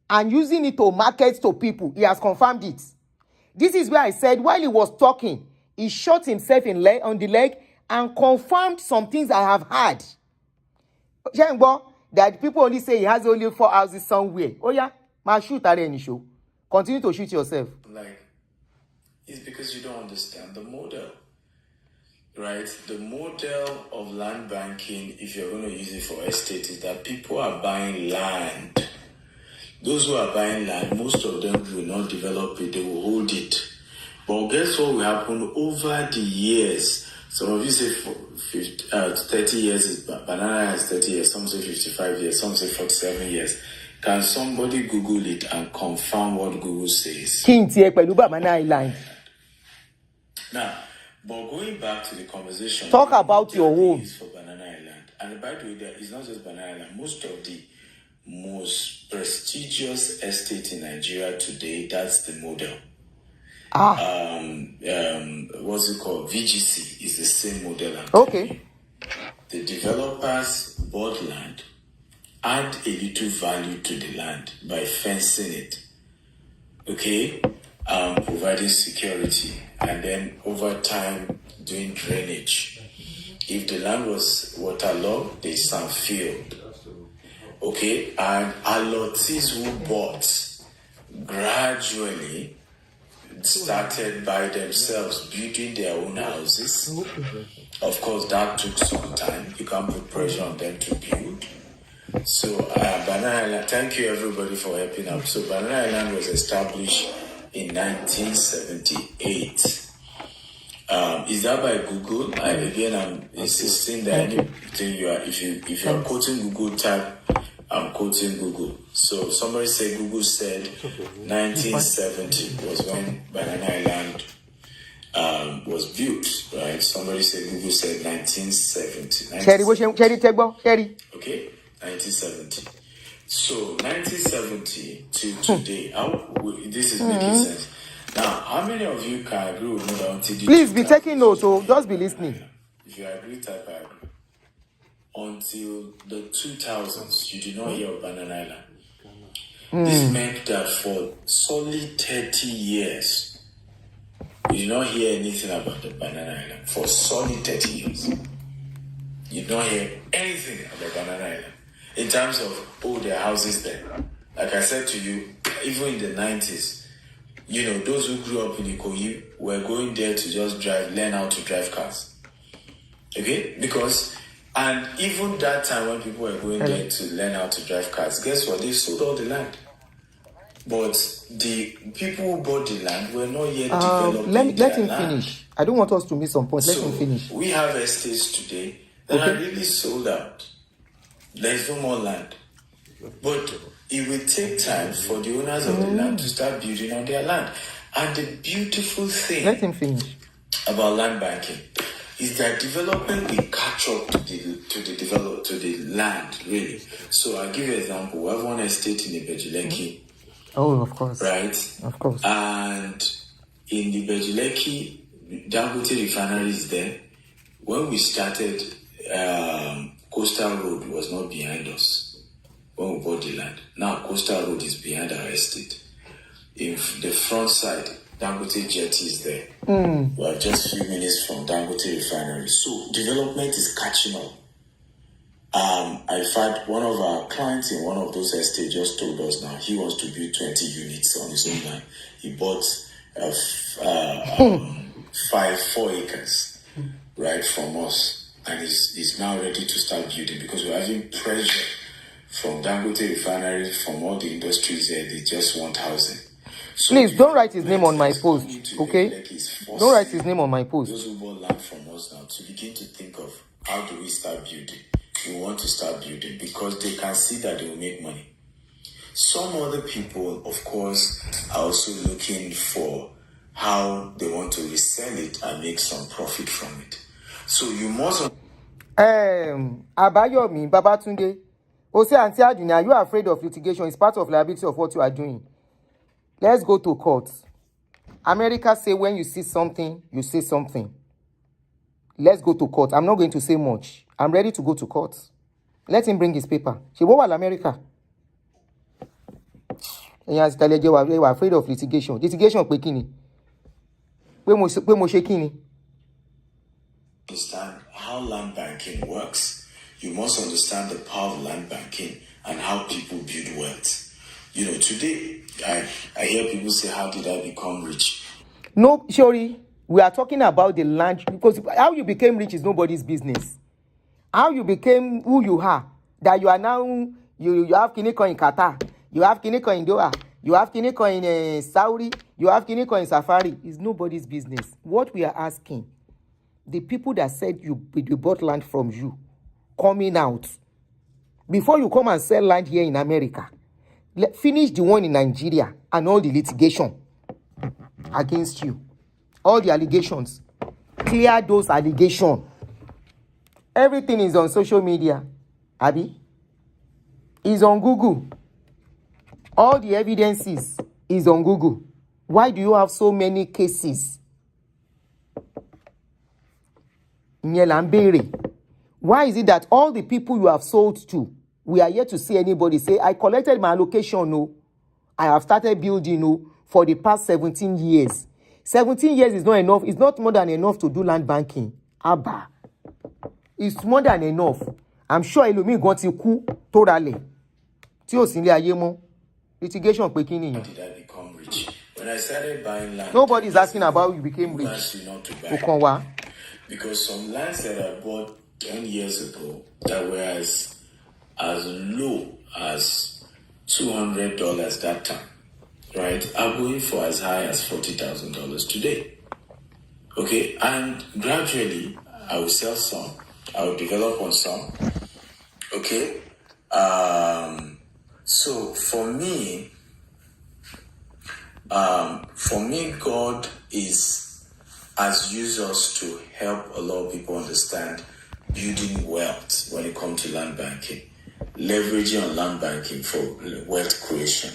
and using it to market to people. He has confirmed it. This is where I said while he was talking, he shot himself on the leg and confirmed some things I have heard. That people only say he has only 4 houses somewhere. Oh yeah, ma shoot at any show. Continue to shoot yourself. Like, it's because you don't understand the model. Right? The model of land banking, if you're going to use it for estate, is that people are buying land. Those who are buying land, most of them will not develop it, they will hold it. But guess what will happen over the years? Some of you say 30 years is Banana has 30 years, some say 55 years, some say 47 years. Can somebody Google it and confirm what Google says? Banana Island. Now, but going back to the conversation, talk about your home for Banana Island. And by the way, there is not just Banana Island. Most of the most prestigious estate in Nigeria today, that's the model. What's it called? VGC is the same model. Okay. The developers bought land, add a little value to the land by fencing it. Okay? Providing security, and then over time doing drainage. If the land was waterlogged, they some field. Okay, and allottees who bought gradually started by themselves building their own houses. Of course, that took some time. You can't put pressure on them to build. So, Banana Island, thank you everybody for helping out. So, Banana Island was established in 1978. Is that by Google? I'm insisting that anything if you are quoting Google, type I'm quoting Google. So somebody said Google said 1970 was when Banana Island was built, right? Somebody said Google said 1970. Okay, 1970. So 1970 to today, this is making sense. Now, how many of you can agree with me that until the please be taking notes, so just be listening. If you agree, type I agree. Until the 2000s, you did not hear of Banana Island. This meant that for solid 30 years, you did not hear anything about the Banana Island. For solid 30 years, you did not hear anything about Banana Island. In terms of, there are houses there. Like I said to you, even in the 90s, those who grew up in Ikoyi were going there to just learn how to drive cars. Okay? And even that time when people were going there to learn how to drive cars, guess what? They sold all the land. But the people who bought the land were not yet developing let him land. finish. I don't want us to miss some points. Let him finish. We have estates today that are really sold out. There's no more land. But it will take time for the owners of the land to start building on their land. And the beautiful thing let him finish about land banking is that development will catch up to the land, really. So I'll give you an example. We have one estate in Ibejuleki. Oh, of course. Right? Of course. And in Ibejuleki, Dangote refinery is there. When we started, Coastal Road was not behind us when we bought the land. Now Coastal Road is behind our estate. In the front side, Dangote Jetty is there. We are just a few minutes from Dangote refinery. So development is catching up. In fact, one of our clients in one of those estates just told us now he wants to build 20 units on his own land. He bought 4 acres right from us, and he's now ready to start building because we're having pressure from Dangote refinery, from all the industries there. They just want housing. So please don't write his name on my post, okay? Don't write his name on my post. Those who bought land from us now to begin to think of how do we start building. We want to start building because they can see that they will make money. Some other people, of course, are also looking for how they want to resell it and make some profit from it. So you must... Abayomi Babatunde, Ose Auntie Aduni, are you afraid of litigation? It's part of liability of what you are doing. Let's go to court. America say when you see something, you say something. Let's go to court. I'm not going to say much. I'm ready to go to court. Let him bring his paper. She won't America. Yes, they were afraid of litigation. Litigation pe kini? Pe mo se kini? Understand how land banking works. You must understand the power of land banking and how people build wealth. You know, today I hear people say, how did I become rich? No, sorry. We are talking about the land, because how you became rich is nobody's business. How you became who you are, that you are now, you have Kiniko in Qatar, you have Kiniko in Doha, you have Kiniko in Saudi, you have Kiniko in Safari, is nobody's business. What we are asking, the people that said you bought land from you, coming out, before you come and sell land here in America, finish the one in Nigeria and all the litigation against you. All the allegations. Clear those allegations. Everything is on social media. Abi? Is on Google. All the evidences is on Google. Why do you have so many cases? Why is it that all the people you have sold to, we are yet to see anybody say, I collected my allocation, no. I have started building, no, for the past 17 years. 17 years is not enough. It's not more than enough to do land banking. Abba. It's more than enough. I'm sure Elumi got to coup totally. Litigation pe kini. How did I become rich? When I started buying land, nobody is asking about how you became rich. Not to buy. Because some lands that I bought 10 years ago that were as low as $200 that time, right, are going for as high as $40,000 today. Okay, and gradually I will sell some, I will develop on some. Okay, so for me, God has used us to help a lot of people understand building wealth when it comes to land banking, leveraging on land banking for wealth creation.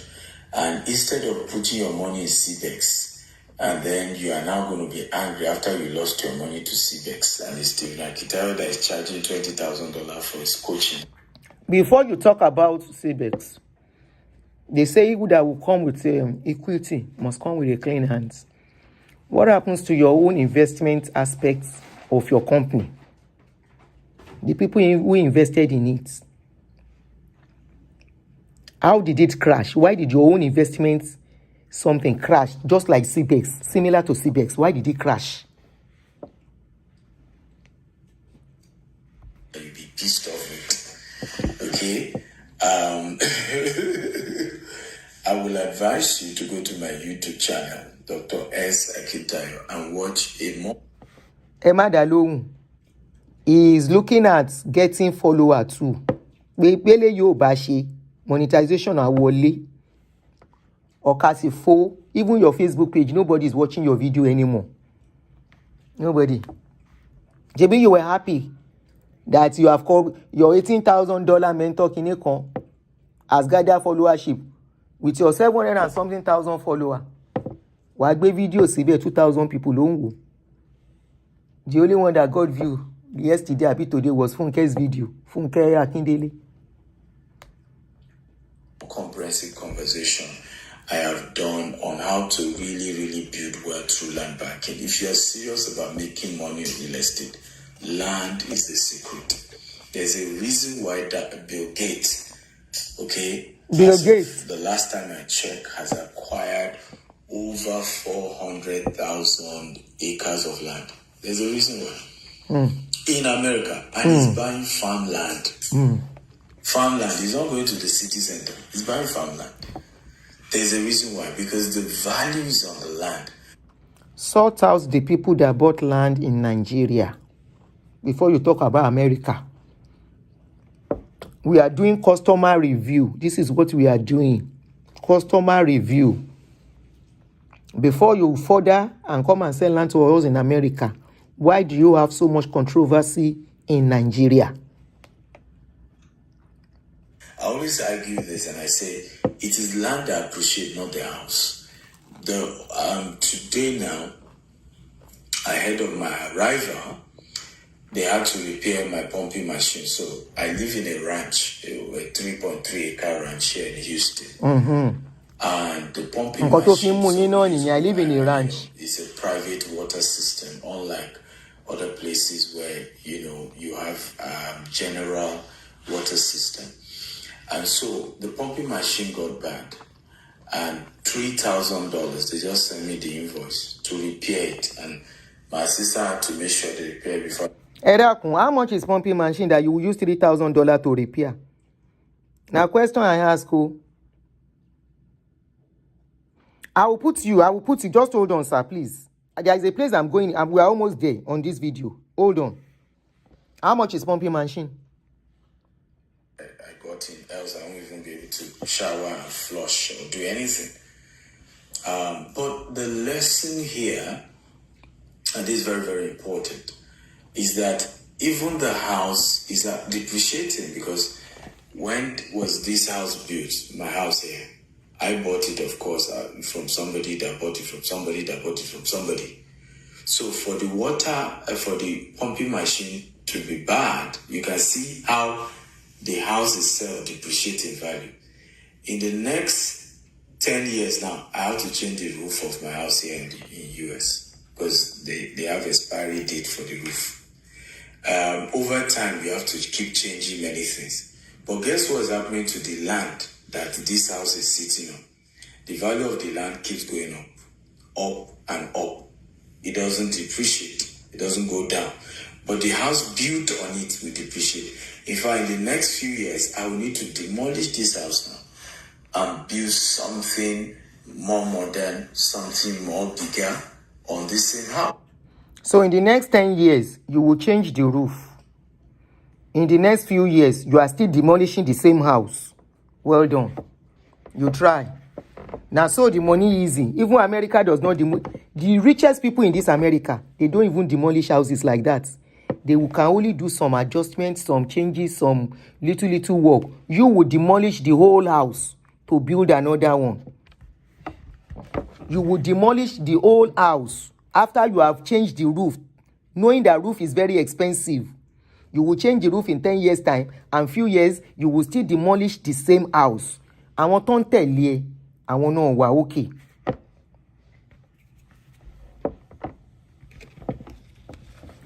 And instead of putting your money in Cbex, and then you are now going to be angry after you lost your money to Cbex, and it's still like Kitaro that is charging $20,000 for his coaching. Before you talk about Cbex, they say who that will come with equity must come with a clean hands. What happens to your own investment aspects of your company? The people who invested in it. How did it crash? Why did your own investment something crash? Just like Cbex, similar to Cbex. Why did it crash? You'll be pissed off with. Okay? I will advise you to go to my YouTube channel, Dr. S. Akitayo, and watch a more. Emma Dalong is looking at getting follower too. Monetization awole. Okasifo, even your Facebook page, nobody is watching your video anymore. Nobody. JB, you were happy that you have called your $18,000 mentor Kinekon has gathered followership with your 700 and something thousand follower. Wagbe video see 2,000 people long. The only one that got view yesterday or today was Funke's video. Funke Akindele. Comprehensive conversation I have done on how to really build wealth through land banking. If you are serious about making money in real estate, land is the secret. There's a reason why that Bill Gates, the last time I checked, has acquired over 400,000 acres of land. There's a reason why. In America, and he's buying farmland. Farmland. He's not going to the city center. He's buying farmland. There's a reason why. Because the value is on the land. Sort out the people that bought land in Nigeria before you talk about America. We are doing customer review. This is what we are doing. Customer review. Before you further and come and sell land to us in America, why do you have so much controversy in Nigeria? I always argue this and I say it is land I appreciate, not the house. Today now, ahead of my arrival, they had to repair my pumping machine. So I live in a ranch, a 3.3 acre ranch here in Houston. And the pumping machine, I live in a ranch. It's a private water system, unlike other places where you have general water system. And so the pumping machine got bad, and $3,000 they just sent me the invoice to repair it, and my sister had to make sure they repair before. How much is pumping machine that you will use $3,000 to repair? Now, question I ask you. I will put you. Just hold on, sir, please. There is a place I'm going, and we are almost there on this video. Hold on. How much is pumping machine? I got in, else I won't even be able to shower and flush or do anything. But the lesson here, and this is very, very important, is that even the house is depreciating, because when was this house built, my house here? I bought it, of course, from somebody that bought it from somebody that bought it from somebody. So for the water, for the pumping machine to be bad, you can see how the house itself depreciates in value. In the next 10 years now, I have to change the roof of my house here in US, because they have expiry date for the roof. Over time, you have to keep changing many things. But guess what's happening to the land that this house is sitting on? The value of the land keeps going up and up. It doesn't depreciate. It doesn't go down. But the house built on it will depreciate. In fact, in the next few years, I will need to demolish this house now and build something more modern, something more bigger on this same house. So in the next 10 years, you will change the roof. In the next few years, you are still demolishing the same house. Well done. You try. Now, so the money easy. Even America does not demolish. The richest people in this America, they don't even demolish houses like that. They can only do some adjustments, some changes, some little work. You would demolish the whole house to build another one. You would demolish the whole house after you have changed the roof, knowing that roof is very expensive. You will change the roof in 10 years' time, and few years, you will still demolish the same house. Àwọn tó ń tẹ̀lé, àwọn náà wà okay.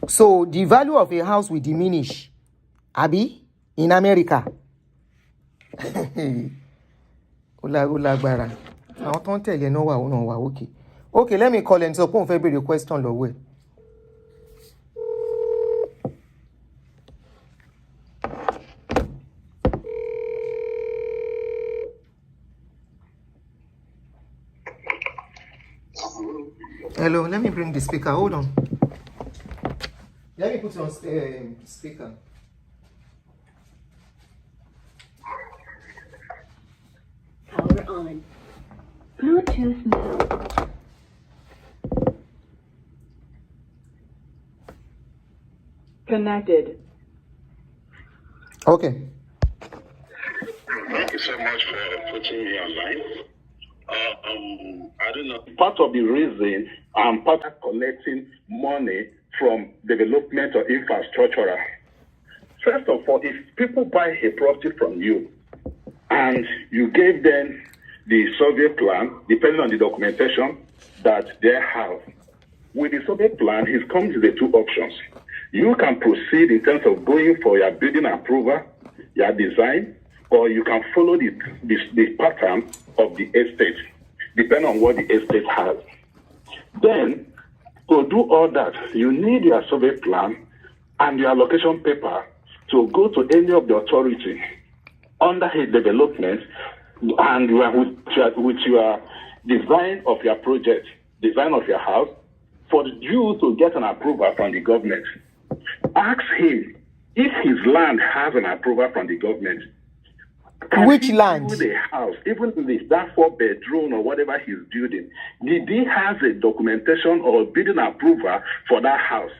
So the value of a house will diminish. Abi, in America. Olagbara. Àwọn tó ń tẹ̀lé náà wà okay. Okay, let me call and so pon fẹ́ béèrè question lọ́wọ́ ẹ̀. Hello, let me bring the speaker. Hold on. Let me put on speaker. Power on. Bluetooth mode. Connected. Okay. Thank you so much for putting me online. I don't know. Part of the reason I'm part of collecting money from development or infrastructure. First of all, if people buy a property from you and you gave them the survey plan, depending on the documentation that they have, with the survey plan, it comes with the two options. You can proceed in terms of going for your building approval, your design, or you can follow the pattern of the estate, depending on what the estate has. Then, to do all that, you need your survey plan and your allocation paper to go to any of the authority under a development and with your design of your project, design of your house, for you to get an approval from the government. Ask him if his land has an approval from the government, Which land? Build a house, even if that 4-bedroom or whatever he's building, did he have a documentation or building approval for that house?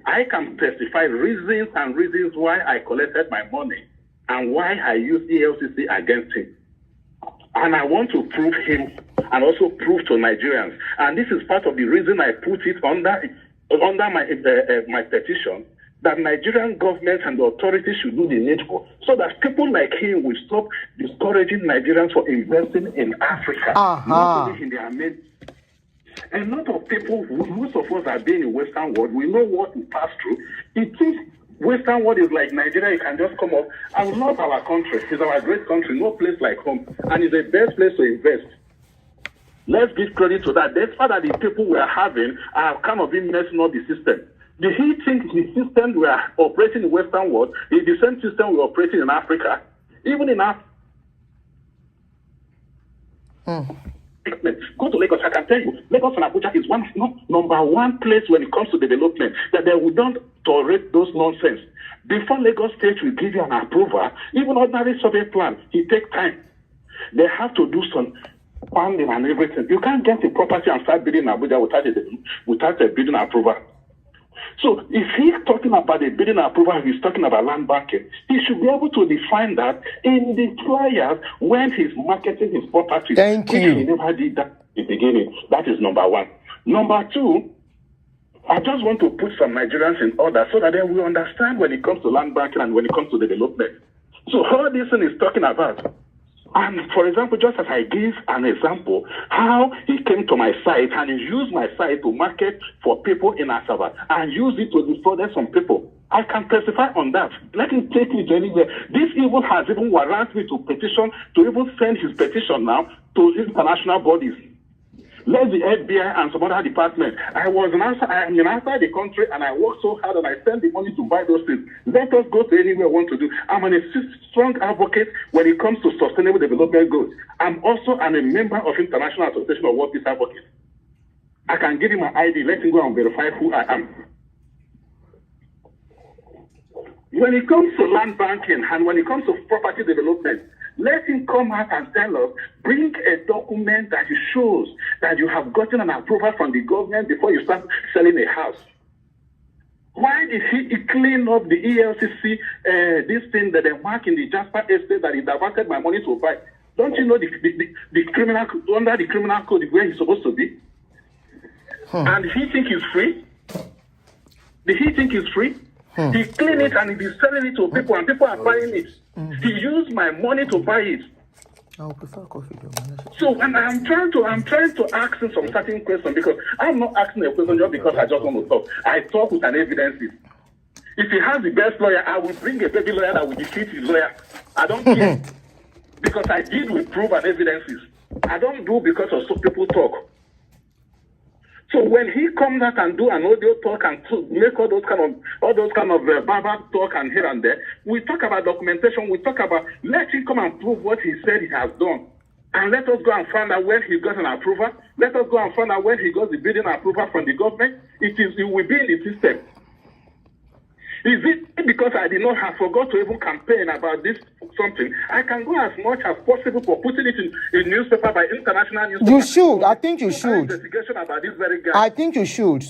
I can testify reasons why I collected my money and why I used ELCC against him. And I want to prove him and also prove to Nigerians. And this is part of the reason I put it under my petition, that Nigerian government and the authorities should do the needful so that people like him will stop discouraging Nigerians for investing in Africa. Not only in their main. A lot of people, most of us have been in Western world, we know what we pass through. It is Western world is like Nigeria, you can just come up. I love our country. It's our great country, no place like home. And it's the best place to invest. Let's give credit to that. Despite that the people we are having are kind of been messing up the system. Did he think the system we are operating in Western world is the same system we're operating in Africa? Even in Africa. Go to Lagos, I can tell you, Lagos and Abuja is number one place when it comes to development, that they will don't tolerate those nonsense. Before Lagos State will give you an approval, even ordinary survey plan, it takes time. They have to do some funding and everything. You can't get a property and start building in Abuja without a building approval. So if he's talking about the building approval, he's talking about land banking, he should be able to define that in the flyers when he's marketing his property. Thank you. He never did that in the beginning. That is number one. Number two, I just want to put some Nigerians in order so that they will understand when it comes to land banking and when it comes to development. So all this thing is talking about. And for example, just as I give an example, how he came to my site and he used my site to market for people in Asaba and use it to defraud some people. I can testify on that. Let him take it anywhere. This even has warranted me to petition, to even send his petition now to international bodies. Let the FBI and some other department. I am outside the country and I work so hard and I spend the money to buy those things. Let us go to anywhere we want to do. I'm a strong advocate when it comes to sustainable development goals. I'm also a member of International Association of World Peace Advocates. I can give him my ID. Let him go and verify who I am. When it comes to land banking and when it comes to property development, let him come out and tell us, bring a document that shows that you have gotten an approval from the government before you start selling a house. Why did he clean up the ELCC, this thing that they mark in the Jasper estate that he diverted my money to buy? Don't you know the criminal, under the criminal code where he's supposed to be? And he think he's free? Did he think he's free? He cleaned it and he's selling it to people and people are buying it. He used my money to buy it. I would prefer coffee though. So and I'm trying to ask him some certain questions because I'm not asking a question just because I just want to talk. I talk with an evidences. If he has the best lawyer, I will bring a baby lawyer that will defeat his lawyer. I don't care. Because I did with proof and evidences. I don't do because of so people talk. So when he comes out and do an audio talk and make all those kind of verbal talk and here and there, we talk about documentation. We talk about let him come and prove what he said he has done, and let us go and find out when he got an approval. Let us go and find out when he got the building approval from the government. It will be in the system. Is it because I did not have forgot to even campaign about this something? I can go as much as possible for putting it in newspaper by international newspaper. You should. I think you should. Investigation about this very guy. I think you should.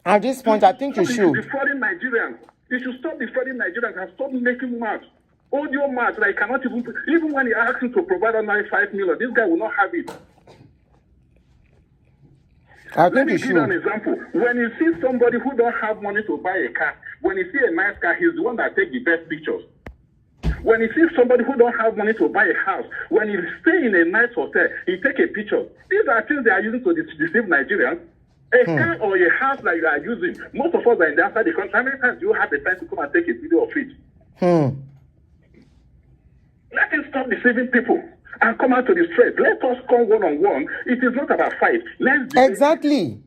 At this point, I think you should. Defrauding Nigerians. You should stop defrauding Nigerians and stop making maths. Audio maths that I cannot even when he asks him to provide another 5 million, this guy will not have it. I think Let me you give you an should. example. When you see somebody who don't have money to buy a car, when you see a nice car, he's the one that takes the best pictures. When you see somebody who don't have money to buy a house, when you stay in a nice hotel, he take a picture. These are things they are using to deceive Nigerians. A car or a house that you are using, most of us are in the outside the country. How many times do you have the time to come and take a video of it? Let him stop deceiving people and come out to the street. Let us come one-on-one. It is not about fight. Let's Exactly.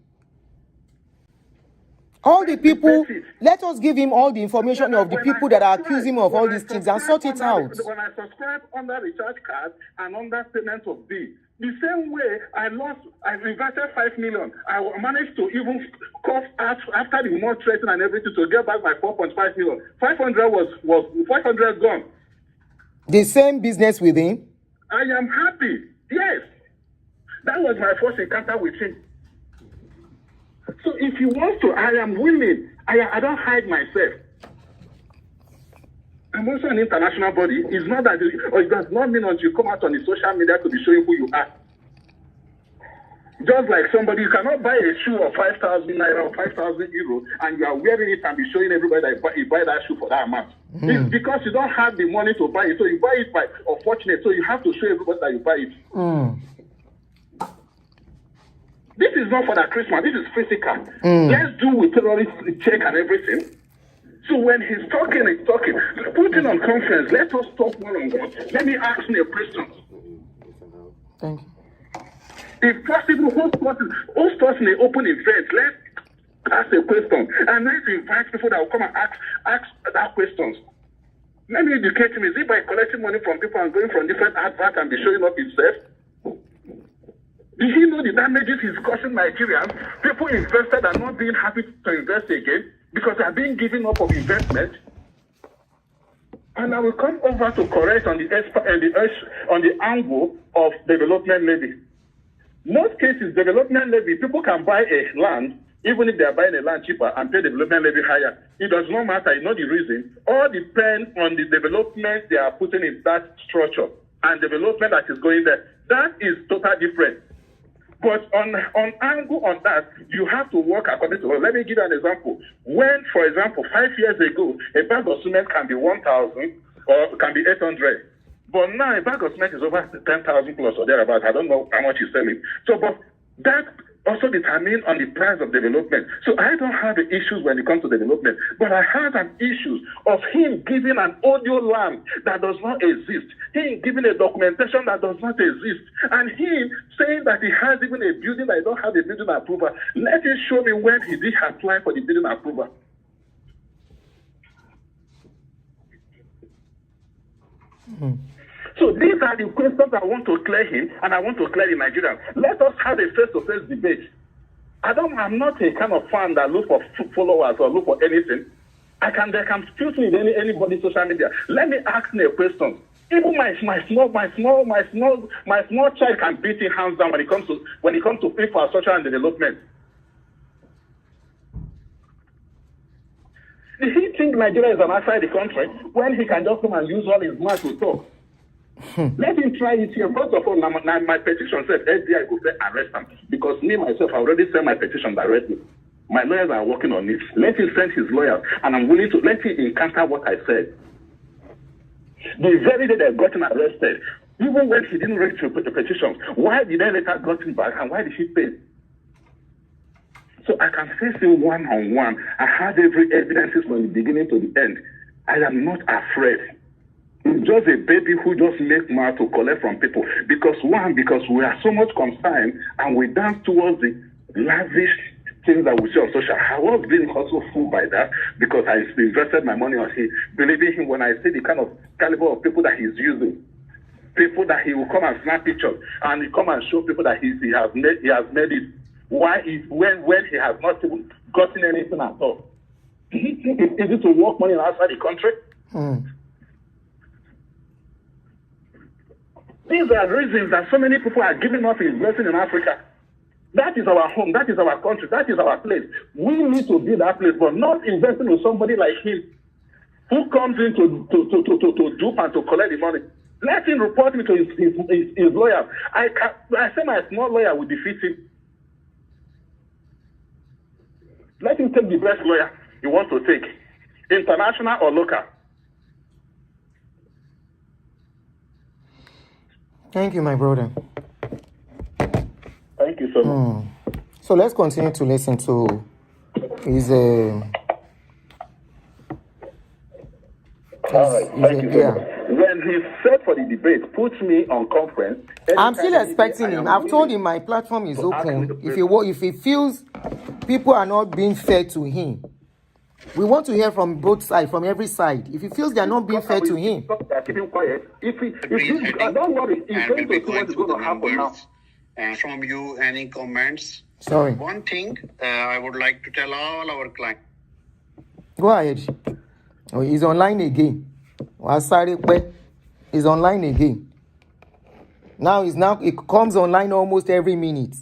All the people, let us give him all the information of the people that are accusing him of all these things and sort it out. When I subscribe under recharge card and under payment of bill, The same way I invested 5 million. I managed to even cough out after the more threatening and everything to get back my 4.5 million. 500 was 500 gone. The same business with him? I am happy. Yes. That was my first encounter with him. So if you want to, I am willing. I don't hide myself. I'm also an international body. It's not that, or it does not mean until you come out on the social media to be showing who you are. Just like somebody, you cannot buy a shoe of 5,000 naira or 5,000 euro and you are wearing it and be showing everybody that you buy that shoe for that amount. It's because you don't have the money to buy it. So you buy it by unfortunate. So you have to show everybody that you buy it. This is not for that Christmas. This is physical. Let's do with terrorist check and everything. So when he's talking, put him on conference. Let us talk one-on-one. Let me ask him a question. Thank you. If possible, host us in an open event. Let's ask a question. And let's invite people that will come and ask that questions. Let me educate him. Is it by collecting money from people and going from different adverts and be showing up himself? Did he know the damages he's causing Nigerians? People invested are not being happy to invest again because they are being given up of investment. And I will come over to correct on the angle of development levy. Most cases, development levy, people can buy a land, even if they are buying a land cheaper, and pay development levy higher. It does not matter, you know the reason. All depends on the development they are putting in that structure and development that is going there. That is totally different. But on angle on that, you have to work according to law. Let me give you an example. When, for example, 5 years ago, a bag of cement can be 1,000 or can be 800. But now a bag of cement is over 10,000 plus or thereabouts. I don't know how much you're selling. So, but that also determines on the price of development. So I don't have the issues when it comes to development, but I have an issue of him giving an audio land that does not exist, him giving a documentation that does not exist, and him saying that he has even a building that he don't have a building approval. Let him show me when he did apply for the building approval. So these are the questions I want to clear him, and I want to clear the Nigerians. Let us have a face-to-face debate. I'm not a kind of fan that look for followers or look for anything. They can shoot me in anybody's social media. Let me ask me a question. Even my small child can beat him hands down when it comes to infrastructure and development. Did he think Nigeria is an outside the country when he can just come and use all his mouth to talk? Let him try it here. First of all, my petition said FBI go arrest him because me myself I already sent my petition directly. My lawyers are working on it. Let him send his lawyers, and I'm willing to let him encounter what I said. The very day they got him arrested, even when he didn't raise the petitions, why did they later got him back and why did he pay? So I can face him one-on-one. I had every evidence from the beginning to the end. I am not afraid. It's just a baby who just makes mouth to collect from people. Because we are so much concerned and we dance towards the lavish things that we see on social. I was being also fooled by that because I invested my money on him, believing him when I see the kind of caliber of people that he's using. People that he will come and snap pictures and he come and show people that he has made it. Why when he has not even gotten anything at all? Do you think it's easy to work money outside the country? These are reasons that so many people are giving up investing in Africa. That is our home. That is our country. That is our place. We need to be that place, but not investing in somebody like him who comes in to dupe and to collect the money. Let him report me to his lawyer. I say my small lawyer will defeat him. Let him take the best lawyer he wants to take, international or local. Thank you, my brother. Thank you so much. So let's continue to listen to his. All right, thank you so much. When he said for the debate, put me on conference. I'm still expecting him. I've told him my platform is open. If he feels people are not being fair to him, We want to hear from both sides, from every side. If he feels they are not being fair to him. Keep him quiet. Don't worry. He's going to see what is going to happen now. From you, any comments? Sorry. One thing I would like to tell all our clients. Go ahead. Oh, he's online again. He's online again. It comes online almost every minute.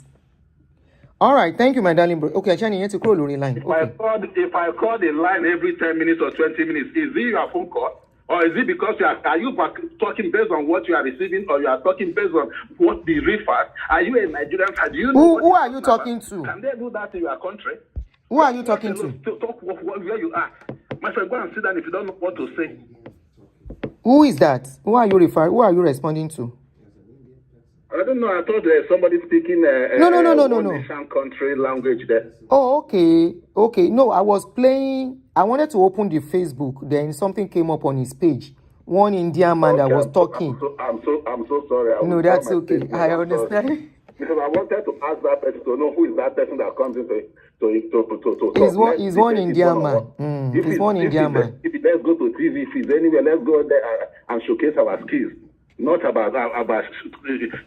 All right, thank you, my darling bro. Okay, Chani, you have to call the line. Okay. If I call the line every 10 minutes or 20 minutes, is it your phone call? Or is it because are you talking based on what you are receiving, or you are talking based on what the refers? Are you a Nigerian? Do you know who are you talking to? Can they do that in your country? Who are you talking to? Talk where you are. My friend, go and sit down if you don't know what to say. Who is that? Who are you referring? Who are you responding to? I don't know. I thought somebody speaking No. Country language there. Oh, okay. No, I was playing. I wanted to open the Facebook. Then something came up on his page. One Indian man that was talking. I'm so sorry. No, that's okay. I understand. Because I wanted to ask that person to know who is that person that comes into He's one Indian man. He's one Indian man. Let's go to TV. If he's anywhere, let's go there and showcase our skills. Not about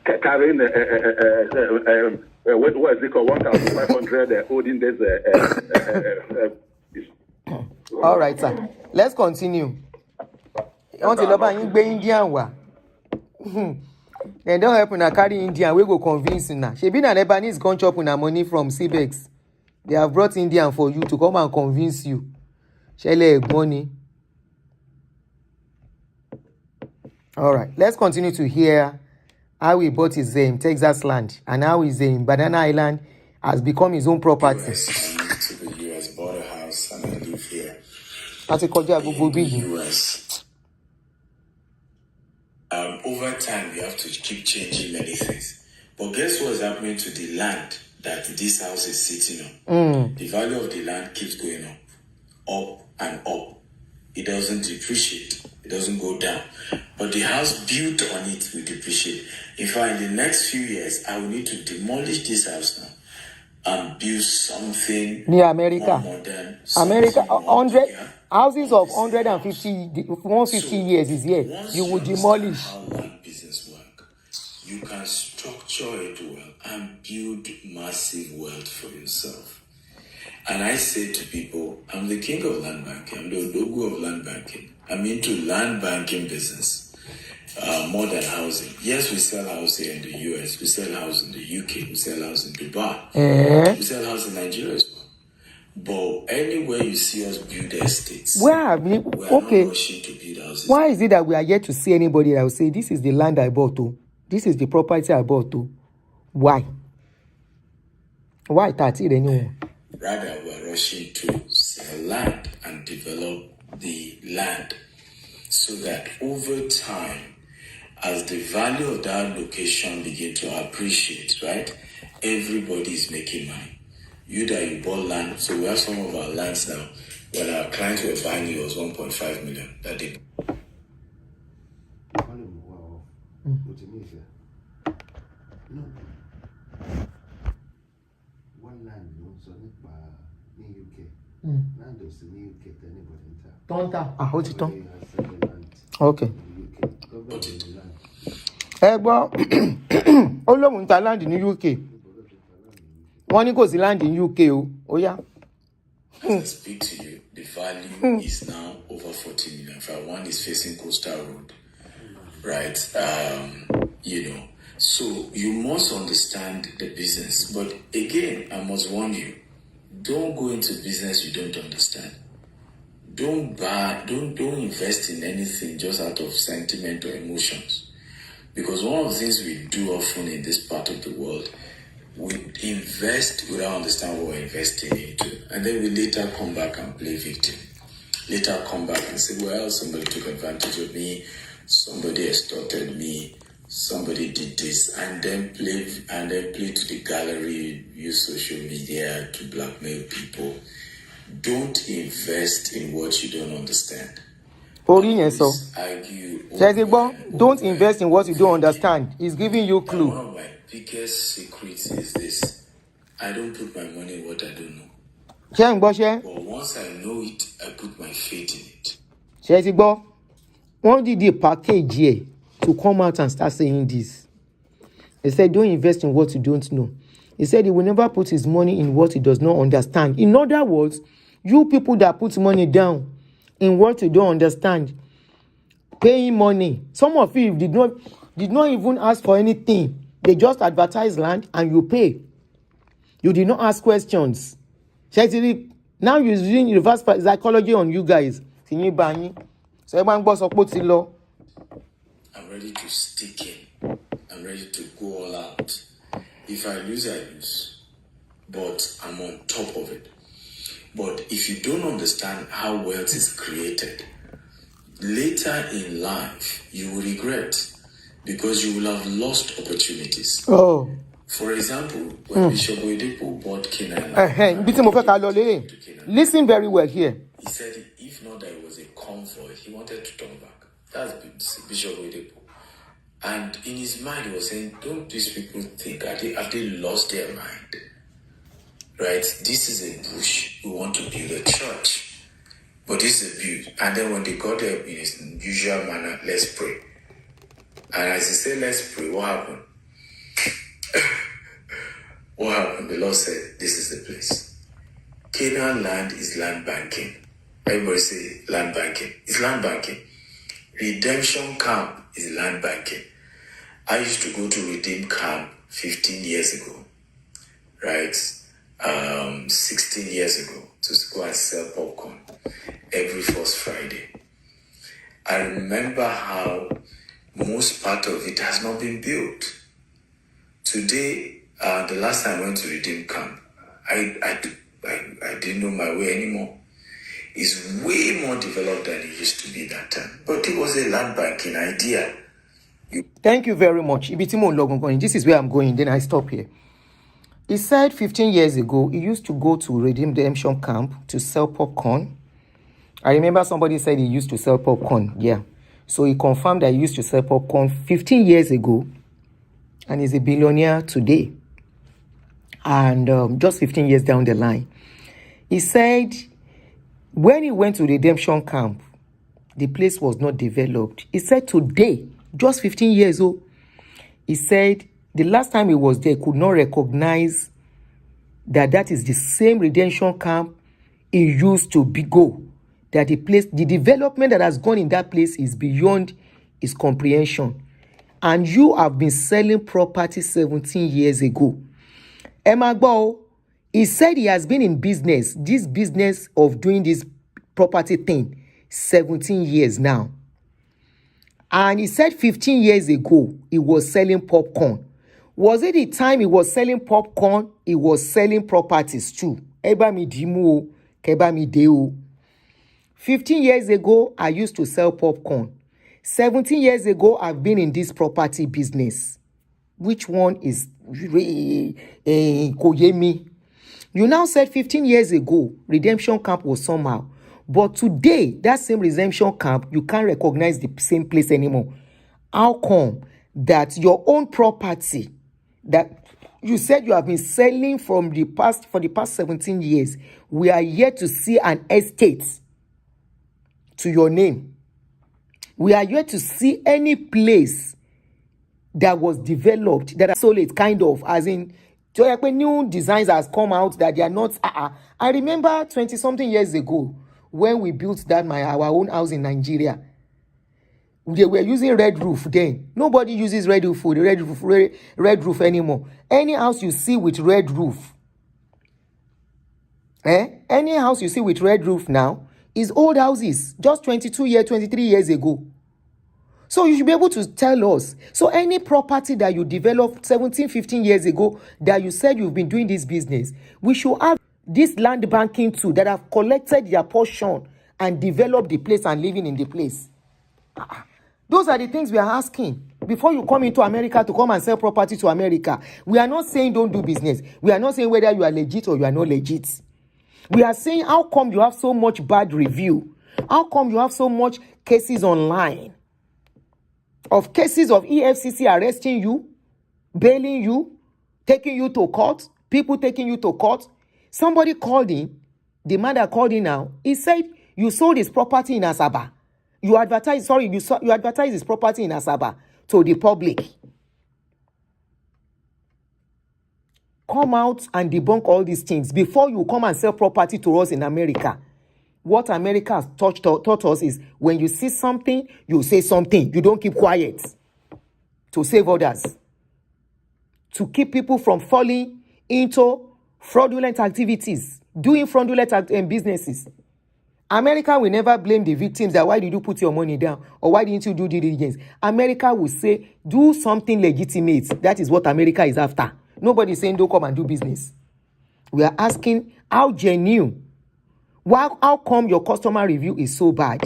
carrying what is it called 1,500 holding this. All right, sir. Let's continue. Indian They don't help una carry Indian. We go convince una. Shebi na Lebanese gone chop una money from Cbex. They have brought Indian for you to come and convince you. Shele money. All right, let's continue to hear how he bought his Texas land and how his Banana Island has become his own property. I moved to the US, bought a house, and I live here. That's in the US. Over time, you have to keep changing many things. But guess what's happening to the land that this house is sitting on? The value of the land keeps going up and up. It doesn't depreciate. It doesn't go down. But the house built on it will depreciate. In fact, in the next few years, I will need to demolish this house now and build something near America. More modern. America, 100 houses of 150 years is here. You will demolish. How land business work, you can structure it well and build massive wealth for yourself. And I say to people, I'm the king of land banking. I'm the Odogu of land banking. I'm into land banking business, more than housing. Yes, we sell house here in the US. We sell house in the UK. We sell house in Dubai. We sell house in Nigeria as well. But anywhere you see us build estates, we are not rushing to build houses. Why is it that we are yet to see anybody that will say, this is the land I bought to? This is the property I bought to? Why? Why that's it anymore? Rather, we're rushing to sell land and develop the land so that over time, as the value of that location begin to appreciate, right, everybody is making money. You bought land, so we have some of our lands now. When our clients were buying, it was 1.5 million that they. Okay. Olóhùn ta land ní UK. Wọ́n ní kò sí land in UK o. Ó yá. As I speak to you, the value is now over 40 million. In fact, one is facing Coastal Road, right? So you must understand the business. But again, I must warn you, don't go into business you don't understand. Don't invest in anything just out of sentiment or emotions. Because one of the things we do often in this part of the world, we invest without understanding what we're investing into. And then we later come back and play victim. Later come back and say, well, somebody took advantage of me, somebody extorted me, somebody did this, and then play to the gallery, use social media to blackmail people. Don't invest in what you don't understand. Don't invest in what you don't understand. It's giving you clue. One of my biggest secrets is this: I don't put my money in what I don't know. But once I know it, I put my faith in it. Ṣé ti gbọ́? Wọ́n did the package here to come out and start saying this. He said, don't invest in what you don't know. He said he will never put his money in what he does not understand. In other words, you people that put money down in what you don't understand, paying money. Some of you did not even ask for anything. They just advertise land and you pay. You did not ask questions. Now you're using reverse psychology on you guys. So I'm ready to stick in. I'm ready to go all out. If I lose, I lose. But I'm on top of it. But if you don't understand how wealth is created, later in life, you will regret because you will have lost opportunities. Oh. For example, when Bishop Oyedepo bought Canaan, listen very well here. He said if not that it was a convoy, he wanted to turn back. That's Bishop Oyedepo. And in his mind, he was saying, don't these people think, have they lost their mind? Right? This is a bush. We want to build a church. But this is a build. And then when they got there in his usual manner, let's pray. And as he said, let's pray, what happened? What happened? The Lord said, this is the place. Canaan land is land banking. Everybody say land banking. It's land banking. Redemption camp is land banking. I used to go to Redeem Camp 15 years ago, right? 16 years ago to go and sell popcorn every first Friday. I remember how most part of it has not been built. Today, the last time I went to Redeem Camp, I didn't know my way anymore. It's way more developed than it used to be that time. But it was a land banking idea. Thank you very much. This is where I'm going. Then I stop here. He said 15 years ago, he used to go to Redemption Camp to sell popcorn. I remember somebody said he used to sell popcorn. Yeah. So he confirmed that he used to sell popcorn 15 years ago. And he's a billionaire today. And just 15 years down the line. He said when he went to Redemption Camp, the place was not developed. He said today, just 15 years old, he said the last time he was there, he could not recognize that is the same Redemption Camp he used to go. That the development that has gone in that place is beyond his comprehension. And you have been selling property 17 years ago. Emma Gbo, he said he has been in this business of doing this property thing, 17 years now. And he said 15 years ago, he was selling popcorn. Was it the time he was selling popcorn, he was selling properties too? 15 years ago, I used to sell popcorn. 17 years ago, I've been in this property business. Which one is Koyemi? You now said 15 years ago, Redemption Camp was somehow. But today, that same Redemption Camp, you can't recognize the same place anymore. How come that your own property that you said you have been selling for the past 17 years, we are yet to see an estate to your name? We are yet to see any place that was developed that are solid, kind of, as in new designs has come out that they are not. I remember 20-something years ago when we built our own house in Nigeria. They were using red roof then. Nobody uses red roof anymore. Any house you see with red roof, any house you see with red roof now is old houses, just 23 years ago. So you should be able to tell us. So any property that you developed 17, 15 years ago that you said you've been doing this business, we should have this land banking too that have collected their portion and developed the place and living in the place. Those are the things we are asking. Before you come into America to come and sell property to America, we are not saying don't do business. We are not saying whether you are legit or you are not legit. We are saying how come you have so much bad review? How come you have so much cases online? Of cases of EFCC arresting you, bailing you, taking you to court, people taking you to court. Somebody called in The man that called in now, he said you sold his property in Asaba. You advertised his property in Asaba to the public. Come out and debunk all these things before you come and sell property to us in America. What America has taught us is when you see something, you say something. You don't keep quiet to save others. To keep people from falling into fraudulent activities, doing fraudulent businesses. America will never blame the victims that why did you put your money down or why didn't you do due diligence. America will say do something legitimate. That is what America is after. Nobody is saying don't come and do business. We are asking how genuine. How come your customer review is so bad?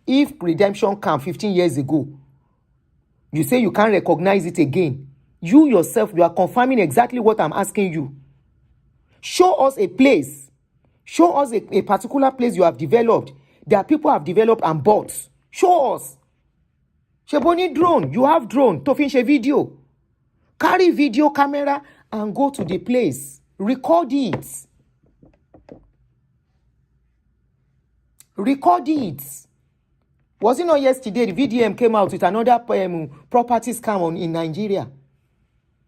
If redemption came 15 years ago, you say you can't recognize it again. You yourself, you are confirming exactly what I'm asking you. Show us a place. Show us a particular place you have developed that people have developed and bought. Show us. Sheboni drone. You have drone. To finish a video. Carry video camera and go to the place. Record it. Record it. Was it not yesterday the VDM came out with another property scam in Nigeria?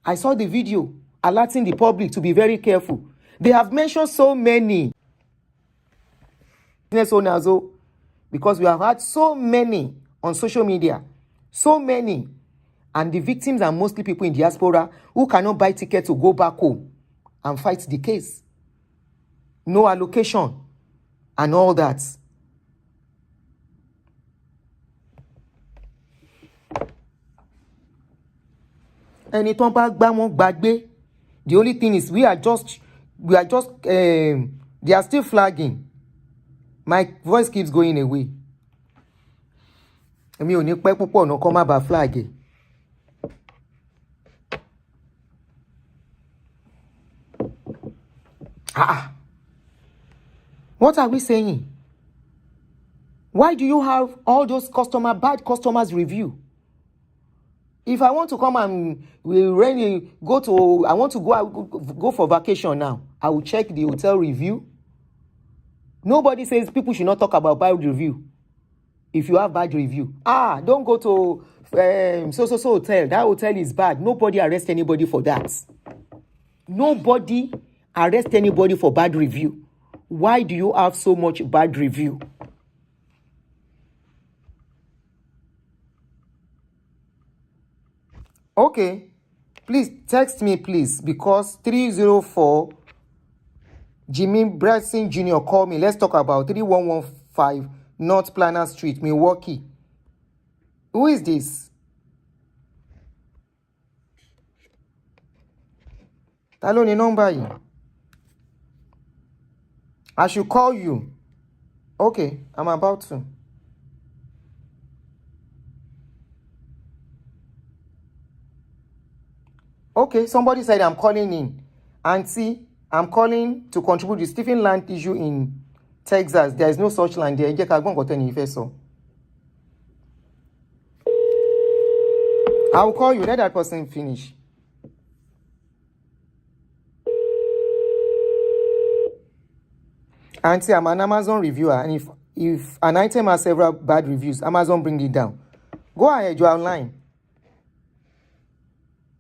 I saw the video alerting the public to be very careful. They have mentioned so many business owners, because we have had so many on social media, so many, and the victims are mostly people in diaspora who cannot buy tickets to go back home and fight the case. No allocation and all that. Any tó bá gbá wọn gbàgbé. The only thing is we are just they are still flagging. My voice keeps going away. Èmi ò ní pẹ́ púpọ̀ náà kó má bàa flag. What are we saying? Why do you have all those bad customers review? If I want to come and I want to go for vacation now, I will check the hotel review. Nobody says people should not talk about bad review. If you have bad review, don't go to so hotel. That hotel is bad. Nobody arrest anybody for that. Nobody arrest anybody for bad review. Why do you have so much bad review? Okay, please text me, please, because 304 Jimmy Bradson Jr. called me. Let's talk about 3115 North Planner Street, Milwaukee. Who is this? Hello, the number. I should call you. Okay, I'm about to. Okay, somebody said I'm calling in. Auntie, I'm calling to contribute to the Stephen land issue in Texas. There is no such land there. I will call you. Let that person finish. Auntie, I'm an Amazon reviewer, and if an item has several bad reviews, Amazon bring it down. Go ahead, you're online.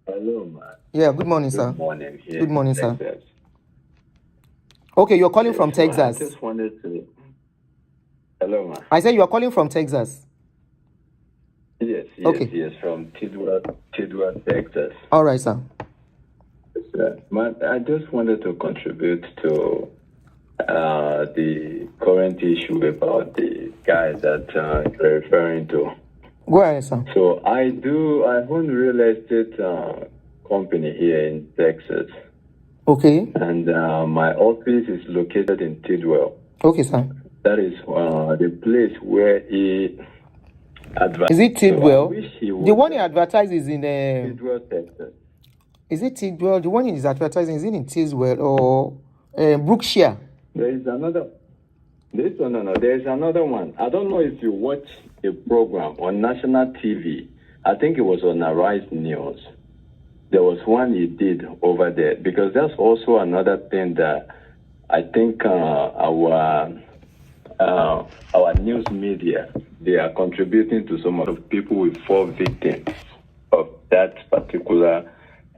Hello, man. Yeah, good morning, sir. Good morning. Here Good morning, sir. Texas. Okay, you're calling from So Texas. I just wanted to. Hello, man. I said you are calling from Texas. Yes, Okay. yes, from Tidwell, Texas. All right, sir. Man, I just wanted to contribute to the current issue about the guy that you're referring to. Go ahead, sir. So I own a real estate company here in Texas. Okay. And my office is located in Tidwell. Okay, sir. That is the place where he advertised. Is it Tidwell? So the one he advertises in Tidwell, Texas. Is it Tidwell? The one he is advertising, is it in Tidwell or Brookshire? There is another. No. There is another one. I don't know if you watch a program on national TV. I think it was on Arise News. There was one he did over there, because that's also another thing that I think our news media, they are contributing to some of the people will fall victims of that particular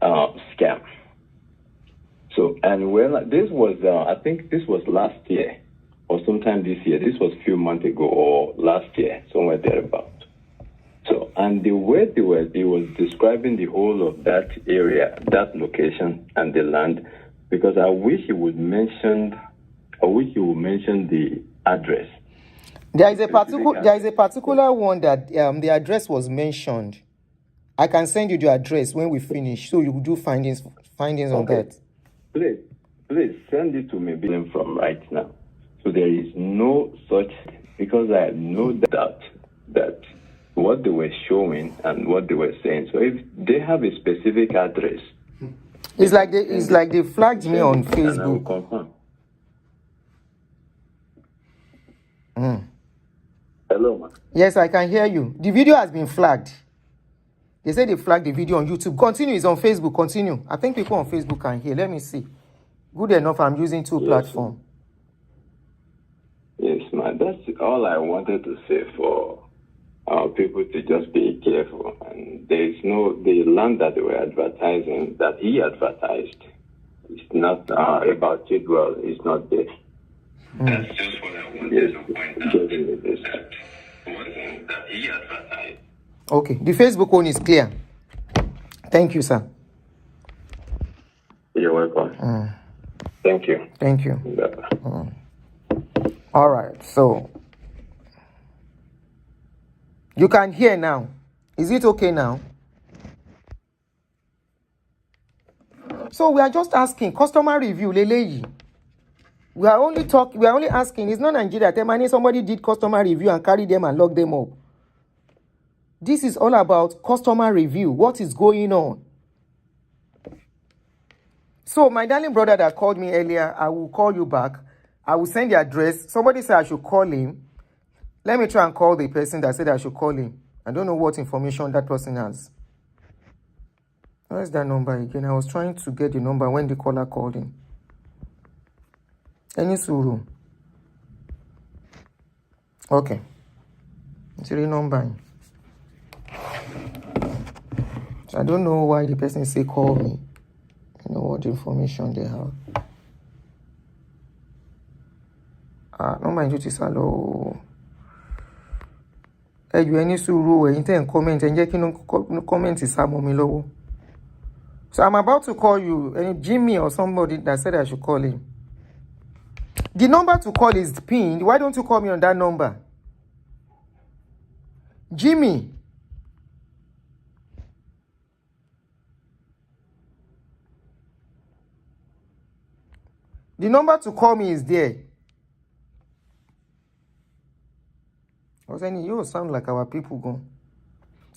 scam. So, and well, this was, I think this was last year or sometime this year. This was a few months ago or last year, somewhere thereabout. So, and the way he was describing the whole of that area, that location and the land, because I wish he would mention the address. There is a particular one that the address was mentioned. I can send you the address when we finish, so you do findings on that. Please send it to me from right now. So there is no such, because I have no doubt that what they were showing and what they were saying. So if they have a specific address, it's like they flagged me on Facebook. And I will confirm. Hello, man. Yes, I can hear you. The video has been flagged. They said they flagged the video on YouTube. Continue, it's on Facebook. Continue. I think people on Facebook can hear. Let me see. Good enough, I'm using two platforms. Yes, man. That's all I wanted to say for people to just be careful. And there's the land that they were advertising, that he advertised, it's not about Chidwell. It's not there. That's just what I wanted to point out. That wasn't that he advertised. Okay, the Facebook one is clear. Thank you, sir. You're welcome. Thank you. Thank you. All right, so you can hear now. Is it okay now? So we are just asking customer review, leleyi. We are only asking. It's not Nigeria. Temani, somebody did customer review and carry them and lock them up. This is all about customer review. What is going on? So my darling brother that called me earlier, I will call you back. I will send the address. Somebody said I should call him. Let me try and call the person that said I should call him. I don't know what information that person has. Where's that number again? I was trying to get the number when the caller called him. Any suru? Okay. It's the number. So I don't know why the person say call me. You know what information they have. Number in is hello. Hey, you any suru? Anything comment and no comment is low. So I'm about to call you. Any Jimmy or somebody that said I should call him. The number to call is pinned. Why don't you call me on that number? Jimmy. The number to call me is there. I was saying, you sound like our people go.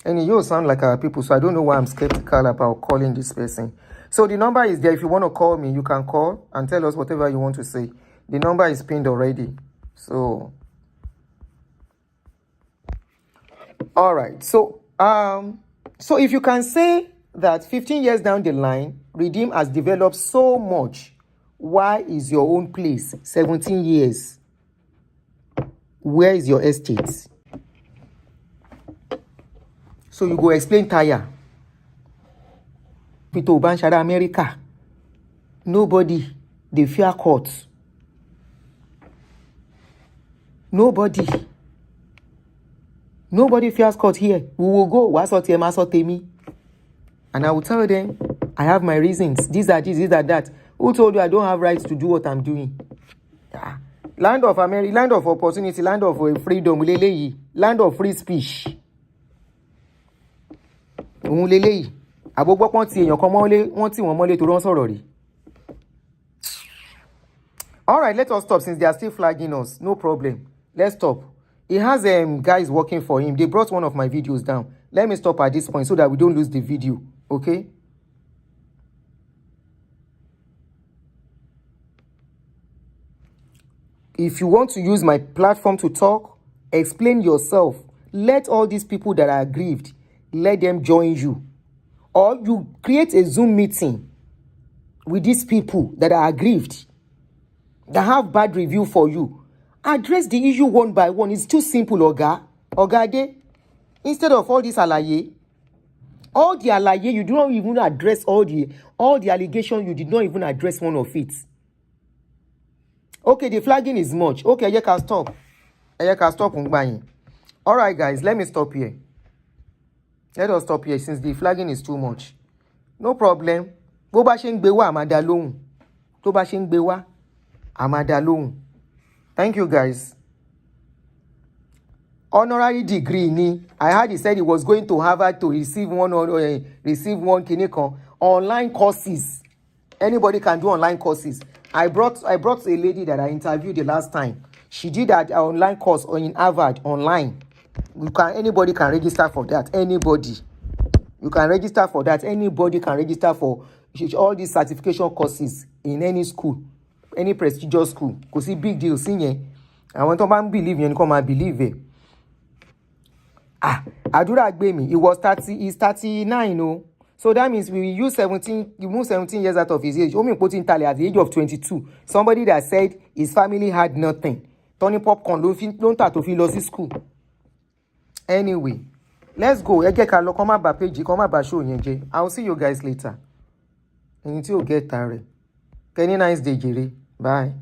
And you sound like our people, so I don't know why I'm skeptical about calling this person. So the number is there. If you want to call me, you can call and tell us whatever you want to say. The number is pinned already. So, all right. So if you can say that 15 years down the line, Redeem has developed so much, why is your own place 17 years? Where is your estate? So you go explain tire. Pito Banshara America. Nobody, they fear courts. Nobody fears court here. We will go. And I will tell them, I have my reasons. These are that. Who told you I don't have rights to do what I'm doing? Yeah. Land of America, land of opportunity, land of freedom, land of free speech. All right, let us stop since they are still flagging us. No problem. Let's stop. He has guys working for him. They brought one of my videos down. Let me stop at this point so that we don't lose the video. Okay? If you want to use my platform to talk, explain yourself. Let all these people that are aggrieved, let them join you. Or you create a Zoom meeting with these people that are aggrieved. that have bad review for you. Address the issue one by one. It's too simple, Oga. Ogade. Instead of all this alaye, you do not even address all the allegations. You did not even address one of it. Okay, the flagging is much. Okay, you can stop. All right, guys, let me stop here. Let us stop here since the flagging is too much. No problem. Bó bá ṣe ń gbé wá, a máa dá lóhùn. Tó bá ṣe ń gbé wá, a máa dá lóhùn. Thank you, guys. Honorary degree ni. I heard he said he was going to Harvard to receive one clinical online courses. Anybody can do online courses. I brought a lady that I interviewed the last time. She did that online course in Harvard online. Anybody can register for that. Anybody. You can register for that. Anybody can register for all these certification courses in any school, any prestigious school. Kò sí big deal sí yẹn. Àwọn tó bá ń believe yẹn kó máa believe it. Àdúrà gbé mi. He's 39, no. So that means you move 17 years out of his age. Omi put in tally at the age of 22. Somebody that said his family had nothing. Tony Popcorn don't start to feel lost school. Anyway, let's go. I'll see you guys later. Until you get tired. Nice day, Jerry. Bye.